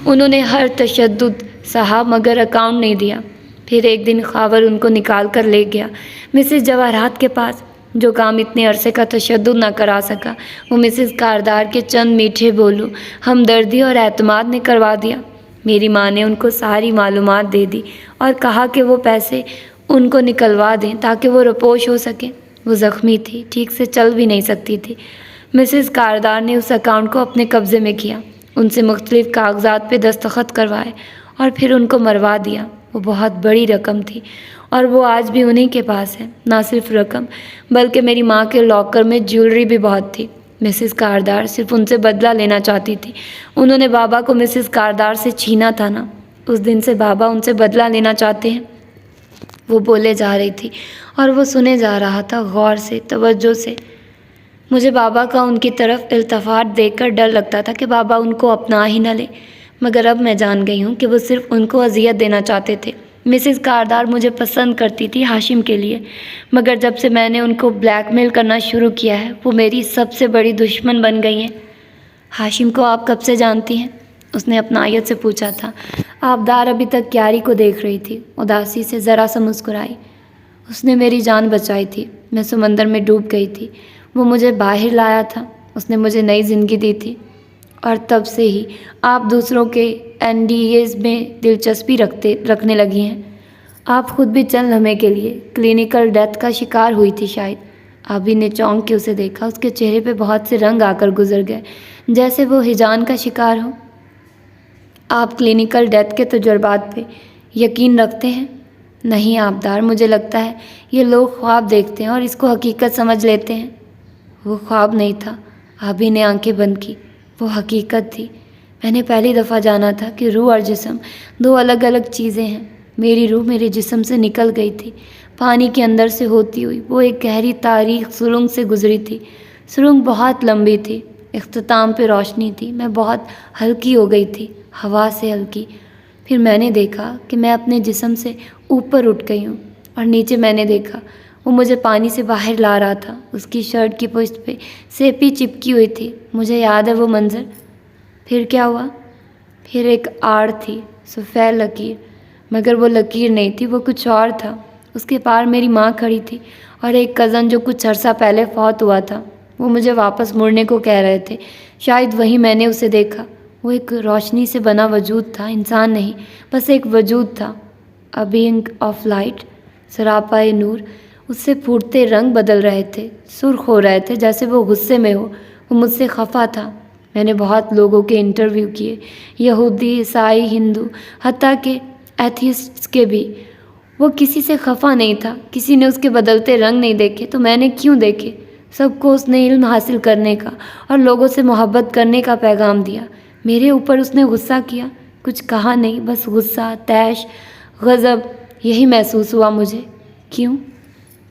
[SPEAKER 1] انہوں نے ہر تشدد سہا مگر اکاؤنٹ نہیں دیا۔ پھر ایک دن خاور ان کو نکال کر لے گیا مسز جواہرات کے پاس۔ جو کام اتنے عرصے کا تشدد نہ کرا سکا، وہ مسز کاردار کے چند میٹھے بولوں، ہمدردی اور اعتماد نے کروا دیا۔ میری ماں نے ان کو ساری معلومات دے دی اور کہا کہ وہ پیسے ان کو نکلوا دیں تاکہ وہ روپوش ہو سکیں۔ وہ زخمی تھی، ٹھیک سے چل بھی نہیں سکتی تھی۔ مسز کاردار نے اس اکاؤنٹ کو اپنے قبضے میں کیا، ان سے مختلف کاغذات پہ دستخط کروائے اور پھر ان کو مروا دیا۔ وہ بہت بڑی رقم تھی اور وہ آج بھی انہی کے پاس ہے۔ نہ صرف رقم بلکہ میری ماں کے لاکر میں جیولری بھی بہت تھی۔ مسز کاردار صرف ان سے بدلہ لینا چاہتی تھی۔ انہوں نے بابا کو مسز کاردار سے چھینا تھا نا، اس دن سے بابا ان سے بدلہ لینا چاہتے ہیں۔ وہ بولے جا رہی تھی اور وہ سنے جا رہا تھا غور سے، توجہ سے۔ مجھے بابا کا ان کی طرف التفات دیکھ کر ڈر لگتا تھا کہ بابا ان کو اپنا ہی نہ لے، مگر اب میں جان گئی ہوں کہ وہ صرف ان کو اذیت دینا چاہتے تھے۔ مسز کاردار مجھے پسند کرتی تھی ہاشم کے لیے، مگر جب سے میں نے ان کو بلیک میل کرنا شروع کیا ہے، وہ میری سب سے بڑی دشمن بن گئی ہیں۔ ہاشم کو آپ کب سے جانتی ہیں؟ اس نے اپنائیت سے پوچھا تھا۔ آبدار ابھی تک کیاری کو دیکھ رہی تھی، اداسی سے ذرا سا مسکرائی۔ اس نے میری جان بچائی تھی، میں سمندر میں ڈوب گئی تھی، وہ مجھے باہر لایا تھا، اس نے مجھے نئی زندگی دی تھی، اور تب سے ہی آپ دوسروں کے NDAs میں دلچسپی رکھنے لگی ہیں۔ آپ خود بھی چند لمحے کے لیے کلینکل ڈیتھ کا شکار ہوئی تھی شاید۔ آبی نے چونک کے اسے دیکھا، اس کے چہرے پہ بہت سے رنگ آ کر گزر گئے، جیسے وہ ہیجان کا شکار ہو۔ آپ کلینکل ڈیتھ کے تجربات پہ یقین رکھتے ہیں؟ نہیں آبدار، مجھے لگتا ہے یہ لوگ خواب دیکھتے ہیں اور اس کو حقیقت سمجھ لیتے ہیں۔ وہ خواب نہیں تھا۔ آبی نے آنکھیں بند کی۔ وہ حقیقت تھی۔ میں نے پہلی دفعہ جانا تھا کہ روح اور جسم دو الگ الگ چیزیں ہیں۔ میری روح میرے جسم سے نکل گئی تھی، پانی کے اندر سے ہوتی ہوئی وہ ایک گہری تاریخ سرنگ سے گزری تھی۔ سرنگ بہت لمبی تھی، اختتام پہ روشنی تھی، میں بہت ہلکی ہو گئی تھی، ہوا سے ہلکی۔ پھر میں نے دیکھا کہ میں اپنے جسم سے اوپر اٹھ گئی ہوں، اور نیچے میں نے دیکھا وہ مجھے پانی سے باہر لا رہا تھا۔ اس کی شرٹ کی پشت پہ سیپی چپکی ہوئی تھی۔ مجھے یاد ہے وہ منظر۔ پھر کیا ہوا؟ پھر ایک آڑ تھی، سفید لکیر، مگر وہ لکیر نہیں تھی، وہ کچھ اور تھا۔ اس کے پار میری ماں کھڑی تھی اور ایک کزن جو کچھ عرصہ پہلے فوت ہوا تھا۔ وہ مجھے واپس مڑنے کو کہہ رہے تھے۔ شاید وہیں میں نے اسے دیکھا۔ وہ ایک روشنی سے بنا وجود تھا، انسان نہیں، بس ایک وجود تھا، اے بینگ آف لائٹ، سراپا نور۔ اس سے پھوٹتے رنگ بدل رہے تھے، سرخ ہو رہے تھے، جیسے وہ غصے میں ہو۔ وہ مجھ سے خفا تھا۔ میں نے بہت لوگوں کے انٹرویو کیے، یہودی، عیسائی، ہندو، حتیٰ کہ ایتھیسٹس کے بھی۔ وہ کسی سے خفا نہیں تھا، کسی نے اس کے بدلتے رنگ نہیں دیکھے، تو میں نے کیوں دیکھے؟ سب کو اس نے علم حاصل کرنے کا اور لوگوں سے محبت کرنے کا پیغام دیا۔ میرے اوپر اس نے غصہ کیا، کچھ کہا نہیں، بس غصہ، طیش، غضب، یہی محسوس ہوا مجھے۔ کیوں؟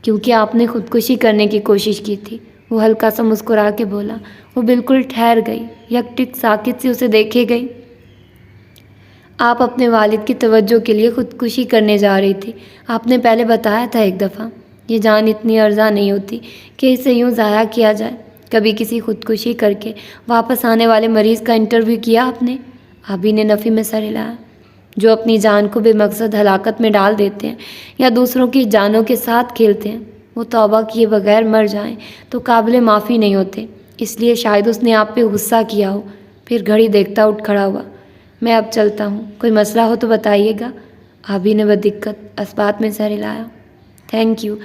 [SPEAKER 1] کیونکہ آپ نے خودکشی کرنے کی کوشش کی تھی۔ وہ ہلکا سا مسکرا کے بولا۔ وہ بالکل ٹھہر گئی، یکٹک ساکت سی اسے دیکھے گئی۔ آپ اپنے والد کی توجہ کے لیے خودکشی کرنے جا رہی تھی۔ آپ نے پہلے بتایا تھا ایک دفعہ۔ یہ جان اتنی ارزاں نہیں ہوتی کہ اسے یوں ضائع کیا جائے۔ کبھی کسی خودکشی کر کے واپس آنے والے مریض کا انٹرویو کیا آپ نے؟ آبی نے نفی میں سر ہلایا۔ جو اپنی جان کو بے مقصد ہلاکت میں ڈال دیتے ہیں یا دوسروں کی جانوں کے ساتھ کھیلتے ہیں، وہ توبہ کیے بغیر مر جائیں تو قابل معافی نہیں ہوتے۔ اس لیے شاید اس نے آپ پہ غصہ کیا ہو۔ پھر گھڑی دیکھتا اٹھ کھڑا ہوا۔ میں اب چلتا ہوں، کوئی مسئلہ ہو تو بتائیے گا۔ آبی نے بدقت اثبات میں سر ہلایا۔ تھینک یو،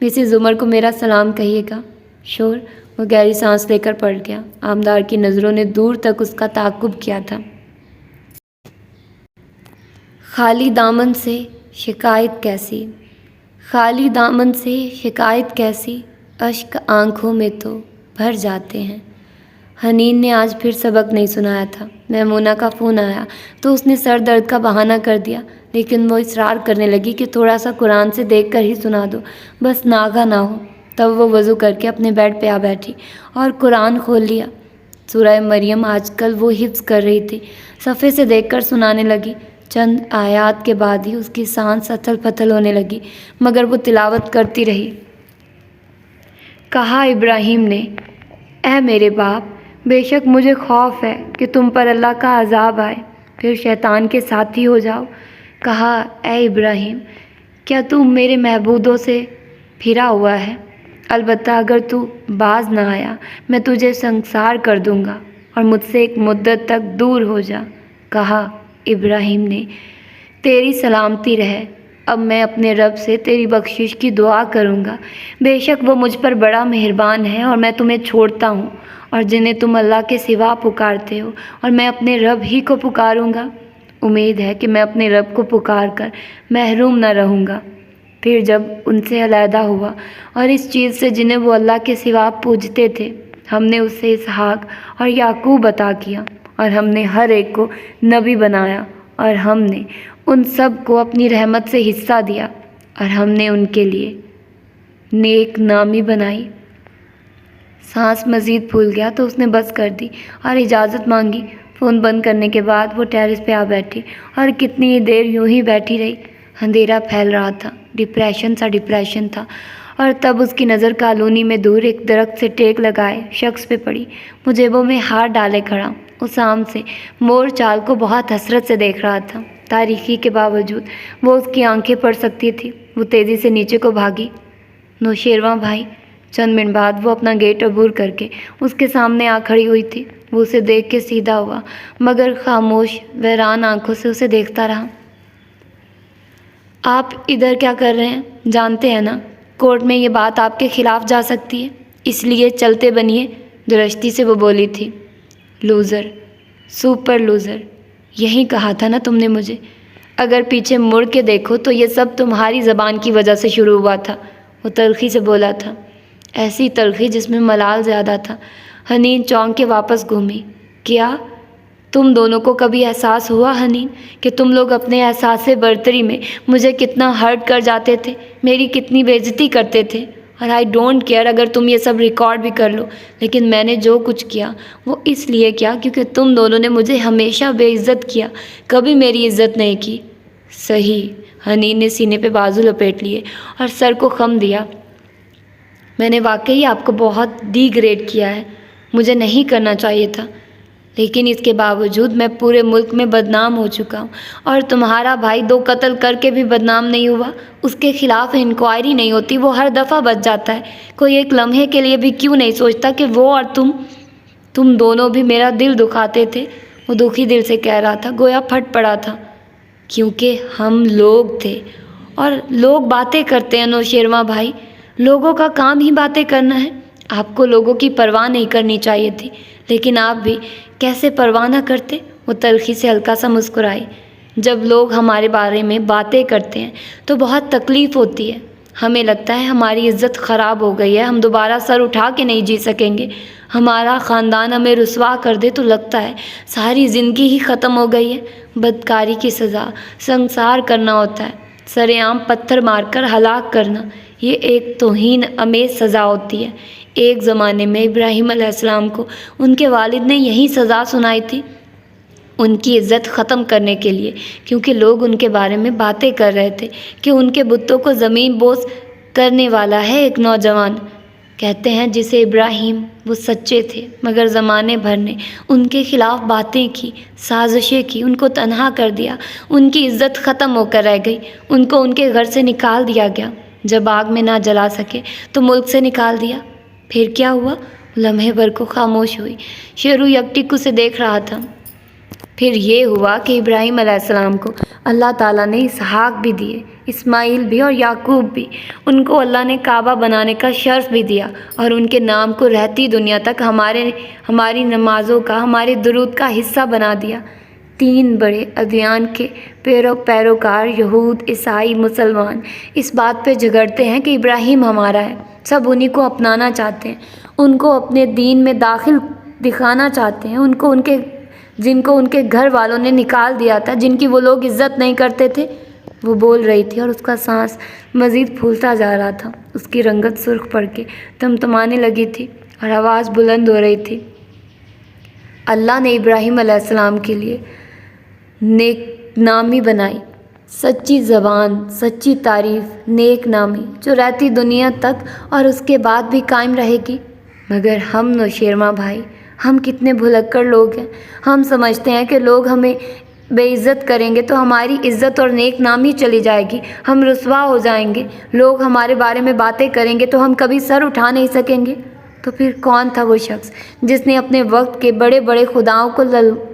[SPEAKER 1] مسز عمر کو میرا سلام کہیے گا۔ شور۔ وہ گہری سانس لے کر پلٹ گیا۔ آمدار کی نظروں نے دور تک اس کا تعاقب کیا تھا۔ خالی دامن سے شکایت کیسی، خالی دامن سے شکایت کیسی، اشک آنکھوں میں تو بھر جاتے ہیں۔ حنین نے آج پھر سبق نہیں سنایا تھا۔ میمونہ کا فون آیا تو اس نے سر درد کا بہانہ کر دیا، لیکن وہ اصرار کرنے لگی کہ تھوڑا سا قرآن سے دیکھ کر ہی سنا دو، بس ناغہ نہ ہو۔ تب وہ وضو کر کے اپنے بیڈ پہ آ بیٹھی اور قرآن کھول لیا۔ سورہ مریم آج کل وہ حفظ کر رہی تھی، صفحے سے دیکھ کر سنانے لگی۔ چند آیات کے بعد ہی اس کی سانس اتھل پتھل ہونے لگی، مگر وہ تلاوت کرتی رہی۔ کہا ابراہیم نے، اے میرے باپ، بے شک مجھے خوف ہے کہ تم پر اللہ کا عذاب آئے، پھر شیطان کے ساتھی ہو جاؤ۔ کہا، اے ابراہیم، کیا تو میرے معبودوں سے پھرا ہوا ہے؟ البتہ اگر تو باز نہ آیا، میں تجھے سنسار کر دوں گا اور مجھ سے ایک مدت تک دور ہو جا۔ کہا ابراہیم نے، تیری سلامتی رہے، اب میں اپنے رب سے تیری بخشش کی دعا کروں گا۔ بے شک وہ مجھ پر بڑا مہربان ہے اور میں تمہیں چھوڑتا ہوں اور جنہیں تم اللہ کے سوا پکارتے ہو، اور میں اپنے رب ہی کو پکاروں گا۔ امید ہے کہ میں اپنے رب کو پکار کر محروم نہ رہوں گا۔ پھر جب ان سے علیحدہ ہوا اور اس چیز سے جنہیں وہ اللہ کے سوا پوجتے تھے، ہم نے اسے اسحاق اور یعقوب عطا کیا، اور ہم نے ہر ایک کو نبی بنایا، اور ہم نے ان سب کو اپنی رحمت سے حصہ دیا، اور ہم نے ان کے لیے نیک نامی بنائی۔ سانس مزید پھول گیا تو اس نے بس کر دی اور اجازت مانگی۔ فون بند کرنے کے بعد وہ ٹیرس پہ آ بیٹھی اور کتنی دیر یوں ہی بیٹھی رہی۔ اندھیرا پھیل رہا تھا، ڈپریشن تھا، اور تب اس کی نظر کالونی میں دور ایک درخت سے ٹیک لگائے شخص پہ پڑی۔ وہ جیبوں میں ہاتھ ڈالے کھڑا اس عام سے مور چال کو بہت حسرت سے دیکھ رہا تھا۔ تاریکی کے باوجود وہ اس کی آنکھیں پڑ سکتی تھی۔ وہ تیزی سے نیچے کو بھاگی۔ نوشیرواں بھائی۔ چند منٹ بعد وہ اپنا گیٹ عبور کر کے اس کے سامنے آ کھڑی ہوئی تھی۔ وہ اسے دیکھ کے سیدھا ہوا، مگر خاموش ویران آنکھوں سے اسے دیکھتا رہا۔ آپ ادھر کیا کر رہے ہیں؟ جانتے ہیں نا کورٹ میں یہ بات آپ کے خلاف جا سکتی ہے، اس لیے چلتے بنیے، درشتی سے وہ بولی تھی۔ لوزر، سپر لوزر، یہی کہا تھا نا تم نے مجھے؟ اگر پیچھے مڑ کے دیکھو تو یہ سب تمہاری زبان کی وجہ سے شروع ہوا تھا، وہ تلخی سے بولا تھا، ایسی تلخی جس میں ملال زیادہ تھا۔ حنین چونک کے واپس گھومی۔ کیا تم دونوں کو کبھی احساس ہوا حنین کہ تم لوگ اپنے احساس برتری میں مجھے کتنا ہرٹ کر جاتے تھے، میری کتنی بے عزتی کرتے تھے؟ اور آئی ڈونٹ کیئر اگر تم یہ سب ریکارڈ بھی کر لو، لیکن میں نے جو کچھ کیا وہ اس لیے کیا کیونکہ تم دونوں نے مجھے ہمیشہ بے عزت کیا، کبھی میری عزت نہیں کی۔ صحیح۔ حنین نے سینے پہ بازو لپیٹ لیے اور سر کو خم دیا۔ میں نے واقعی آپ کو بہت ڈی گریڈ کیا ہے، مجھے نہیں کرنا چاہیے تھا، لیکن اس کے باوجود میں پورے ملک میں بدنام ہو چکا ہوں، اور تمہارا بھائی 2 قتل کر کے بھی بدنام نہیں ہوا، اس کے خلاف انکوائری نہیں ہوتی، وہ ہر دفعہ بچ جاتا ہے، کوئی ایک لمحے کے لیے بھی کیوں نہیں سوچتا کہ وہ اور تم دونوں بھی میرا دل دکھاتے تھے۔ وہ دکھی دل سے کہہ رہا تھا، گویا پھٹ پڑا تھا، کیونکہ ہم لوگ تھے، اور لوگ باتیں کرتے ہیں نوشیروان بھائی، لوگوں کا کام ہی باتیں کرنا ہے، آپ کو لوگوں کی پرواہ نہیں کرنی چاہیے تھی، لیکن آپ بھی کیسے پرواہ نہ کرتے؟ وہ تلخی سے ہلکا سا مسکرائی۔ جب لوگ ہمارے بارے میں باتیں کرتے ہیں تو بہت تکلیف ہوتی ہے، ہمیں لگتا ہے ہماری عزت خراب ہو گئی ہے، ہم دوبارہ سر اٹھا کے نہیں جی سکیں گے، ہمارا خاندان ہمیں رسوا کر دے تو لگتا ہے ساری زندگی ہی ختم ہو گئی ہے۔ بدکاری کی سزا سنسار کرنا ہوتا ہے، سر عام پتھر مار کر ہلاک کرنا، یہ ایک توہین آمیز سزا ہوتی ہے۔ ایک زمانے میں ابراہیم علیہ السلام کو ان کے والد نے یہی سزا سنائی تھی، ان کی عزت ختم کرنے کے لیے، کیونکہ لوگ ان کے بارے میں باتیں کر رہے تھے کہ ان کے بتوں کو زمین بوس کرنے والا ہے ایک نوجوان۔ کہتے ہیں جسے ابراہیم، وہ سچے تھے، مگر زمانے بھر نے ان کے خلاف باتیں کی، سازشیں کی، ان کو تنہا کر دیا، ان کی عزت ختم ہو کر رہ گئی، ان کو ان کے گھر سے نکال دیا گیا، جب آگ میں نہ جلا سکے تو ملک سے نکال دیا۔ پھر کیا ہوا؟ لمحے بھر کو خاموش ہوئی، شیرو یکٹک اسے دیکھ رہا تھا۔ پھر یہ ہوا کہ ابراہیم علیہ السلام کو اللہ تعالیٰ نے اسحاق بھی دیے، اسماعیل بھی اور یعقوب بھی، ان کو اللہ نے کعبہ بنانے کا شرف بھی دیا، اور ان کے نام کو رہتی دنیا تک ہماری نمازوں کا، ہمارے درود کا حصہ بنا دیا۔ 3 بڑے ادیان کے پیروکار، یہود، عیسائی، مسلمان، اس بات پہ جھگڑتے ہیں کہ ابراہیم ہمارا ہے، سب انہی کو اپنانا چاہتے ہیں، ان کو اپنے دین میں داخل دکھانا چاہتے ہیں، جن کو ان کے گھر والوں نے نکال دیا تھا، جن کی وہ لوگ عزت نہیں کرتے تھے۔ وہ بول رہی تھی اور اس کا سانس مزید پھولتا جا رہا تھا، اس کی رنگت سرخ پڑ کے تمتمانے لگی تھی اور آواز بلند ہو رہی تھی۔ اللہ نے ابراہیم علیہ السلام کے لیے نیک نامی بنائی، سچی زبان، سچی تعریف، نیک نامی جو رہتی دنیا تک اور اس کے بعد بھی قائم رہے گی۔ مگر ہم نوشیروان بھائی، ہم کتنے بھلکڑ لوگ ہیں، ہم سمجھتے ہیں کہ لوگ ہمیں بے عزت کریں گے تو ہماری عزت اور نیک نامی چلی جائے گی، ہم رسوا ہو جائیں گے، لوگ ہمارے بارے میں باتیں کریں گے تو ہم کبھی سر اٹھا نہیں سکیں گے۔ تو پھر کون تھا وہ شخص جس نے اپنے وقت کے بڑے بڑے خداؤں کو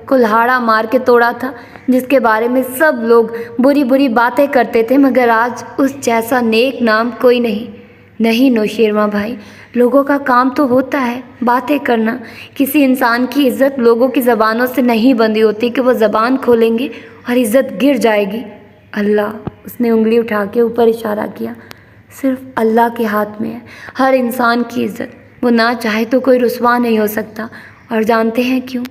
[SPEAKER 1] کلہاڑا مار کے توڑا تھا، جس کے بارے میں سب لوگ بری بری باتیں کرتے تھے، مگر آج اس جیسا نیک نام کوئی نہیں نوشیروان بھائی، لوگوں کا کام تو ہوتا ہے باتیں کرنا، کسی انسان کی عزت لوگوں کی زبانوں سے نہیں بندھی ہوتی کہ وہ زبان کھولیں گے اور عزت گر جائے گی۔ اللہ، اس نے انگلی اٹھا کے اوپر اشارہ کیا، صرف اللہ کے ہاتھ میں ہے ہر انسان کی عزت، وہ نہ چاہے تو کوئی رسوا نہیں ہو سکتا۔ اور جانتے ہیں کیوں؟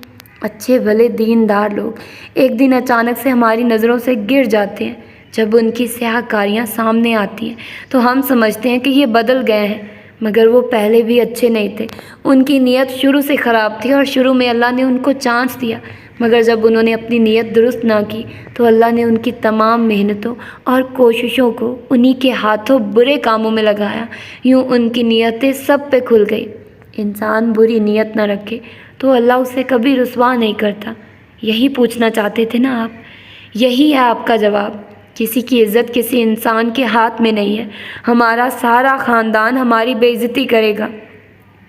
[SPEAKER 1] اچھے بھلے دیندار لوگ ایک دن اچانک سے ہماری نظروں سے گر جاتے ہیں، جب ان کی سیاہ کاریاں سامنے آتی ہیں تو ہم سمجھتے ہیں کہ یہ بدل گئے ہیں، مگر وہ پہلے بھی اچھے نہیں تھے، ان کی نیت شروع سے خراب تھی، اور شروع میں اللہ نے ان کو چانس دیا، مگر جب انہوں نے اپنی نیت درست نہ کی تو اللہ نے ان کی تمام محنتوں اور کوششوں کو انہی کے ہاتھوں برے کاموں میں لگایا، یوں ان کی نیتیں سب پہ کھل گئی۔ انسان بری نیت نہ رکھے تو اللہ اسے کبھی رسوا نہیں کرتا۔ یہی پوچھنا چاہتے تھے نا آپ؟ یہی ہے آپ کا جواب۔ کسی کی عزت کسی انسان کے ہاتھ میں نہیں ہے، ہمارا سارا خاندان ہماری بے عزتی کرے گا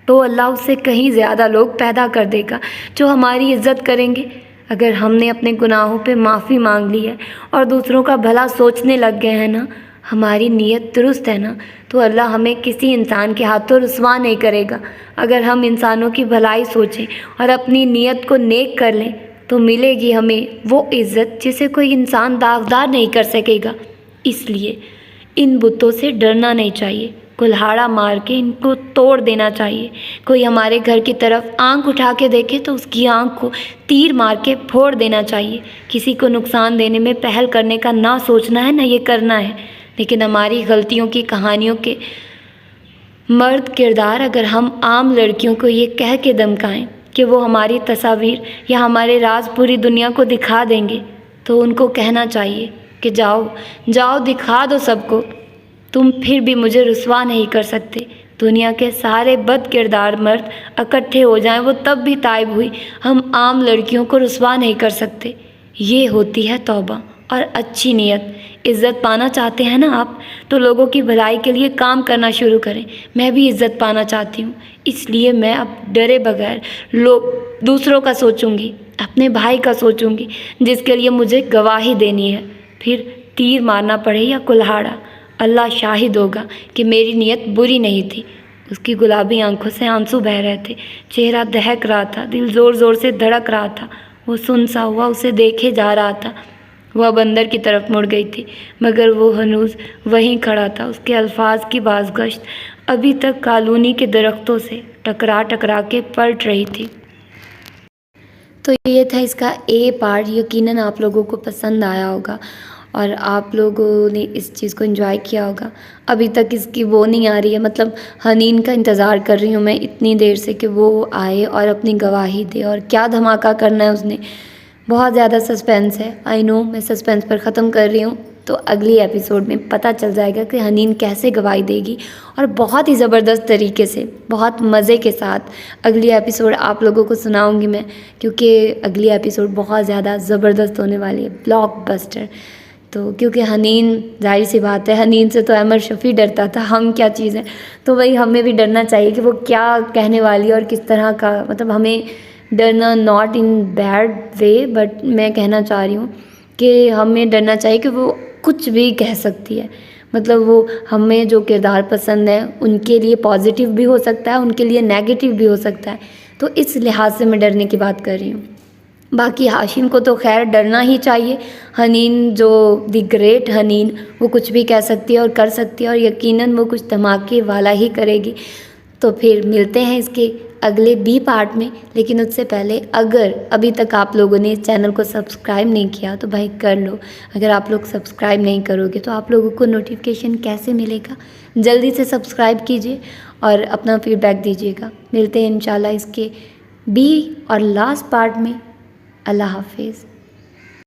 [SPEAKER 1] تو اللہ اس سے کہیں زیادہ لوگ پیدا کر دے گا جو ہماری عزت کریں گے۔ اگر ہم نے اپنے گناہوں پہ معافی مانگ لی ہے اور دوسروں کا بھلا سوچنے لگ گئے ہیں نا، ہماری نیت درست ہے نا، تو اللہ ہمیں کسی انسان کے ہاتھوں رسوا نہیں کرے گا۔ اگر ہم انسانوں کی بھلائی سوچیں اور اپنی نیت کو نیک کر لیں تو ملے گی ہمیں وہ عزت جسے کوئی انسان داغدار نہیں کر سکے گا۔ اس لیے ان بتوں سے ڈرنا نہیں چاہیے، کلہاڑا مار کے ان کو توڑ دینا چاہیے۔ کوئی ہمارے گھر کی طرف آنکھ اٹھا کے دیکھے تو اس کی آنکھ کو تیر مار کے پھوڑ دینا چاہیے۔ کسی کو نقصان دینے میں پہل کرنے کا نہ سوچنا ہے نہ یہ کرنا ہے، لیکن ہماری غلطیوں کی کہانیوں کے مرد کردار اگر ہم عام لڑکیوں کو یہ کہہ کے دمکائیں کہ وہ ہماری تصاویر یا ہمارے راز پوری دنیا کو دکھا دیں گے تو ان کو کہنا چاہیے کہ جاؤ دکھا دو سب کو، تم پھر بھی مجھے رسوا نہیں کر سکتے، دنیا کے سارے بد کردار مرد اکٹھے ہو جائیں وہ تب بھی تائب ہوئی ہم عام لڑکیوں کو رسوا نہیں کر سکتے۔ یہ ہوتی ہے توبہ اور اچھی نیت۔ عزت پانا چاہتے ہیں نا آپ تو لوگوں کی بھلائی کے لیے کام کرنا شروع کریں۔ میں بھی عزت پانا چاہتی ہوں، اس لیے میں اب ڈرے بغیر دوسروں کا سوچوں گی، اپنے بھائی کا سوچوں گی جس کے لیے مجھے گواہی دینی ہے، پھر تیر مارنا پڑے یا کلہاڑا، اللہ شاہد ہوگا کہ میری نیت بری نہیں تھی۔ اس کی گلابی آنکھوں سے آنسو بہہ رہے تھے، چہرہ دہک رہا تھا، دل زور زور سے دھڑک رہا تھا۔ وہ سن سا ہوا اسے دیکھے جا رہا تھا۔ وہ اب اندر کی طرف مڑ گئی تھی مگر وہ ہنوز وہیں کھڑا تھا۔ اس کے الفاظ کی بازگشت ابھی تک کالونی کے درختوں سے ٹکرا کے پلٹ رہی تھی۔ تو یہ تھا اس کا اے پارٹ۔ یقیناً آپ لوگوں کو پسند آیا ہوگا اور آپ لوگوں نے اس چیز کو انجوائے کیا ہوگا۔ ابھی تک اس کی وہ نہیں آ رہی ہے، مطلب حنین کا انتظار کر رہی ہوں میں اتنی دیر سے کہ وہ آئے اور اپنی گواہی دے اور کیا دھماکہ کرنا ہے اس نے۔ بہت زیادہ سسپینس ہے، آئی نو میں سسپینس پر ختم کر رہی ہوں، تو اگلی ایپیسوڈ میں پتہ چل جائے گا کہ حنین کیسے گواہی دے گی اور بہت ہی زبردست طریقے سے، بہت مزے کے ساتھ اگلی ایپیسوڈ آپ لوگوں کو سناؤں گی میں، کیونکہ اگلی ایپیسوڈ بہت زیادہ زبردست ہونے والی ہے، بلاک بسٹر۔ تو کیونکہ حنین، ظاہر سی بات ہے، حنین سے تو احمد شفیع ڈرتا تھا، ہم کیا چیز ہے، تو وہی ہمیں بھی ڈرنا چاہیے کہ وہ کیا کہنے والی ہے اور کس طرح کا، مطلب ہمیں ڈرنا not in bad way, but میں کہنا چاہ رہی ہوں کہ ہمیں ڈرنا چاہیے کہ وہ کچھ بھی کہہ سکتی ہے، مطلب وہ ہمیں جو کردار پسند ہے ان کے لیے پازیٹیو بھی ہو سکتا ہے، ان کے لیے نیگیٹیو بھی ہو سکتا ہے، تو اس لحاظ سے میں ڈرنے کی بات کر رہی ہوں۔ باقی ہاشم کو تو خیر ڈرنا ہی چاہیے، حنین جو دی گریٹ حنین، وہ کچھ بھی کہہ سکتی ہے اور کر سکتی ہے اور یقیناً وہ کچھ دھماکے والا ہی کرے گی۔ تو پھر ملتے ہیں اس کے اگلے بی پارٹ میں، لیکن اس سے پہلے اگر ابھی تک آپ لوگوں نے اس چینل کو سبسکرائب نہیں کیا تو بھائی کر لو۔ اگر آپ لوگ سبسکرائب نہیں کرو گے تو آپ لوگوں کو نوٹیفیکیشن کیسے ملے گا؟ جلدی سے سبسکرائب کیجئے اور اپنا فیڈ بیک دیجیے گا۔ ملتے ہیں انشاءاللہ اس کے بی اور لاسٹ پارٹ میں۔ اللہ حافظ۔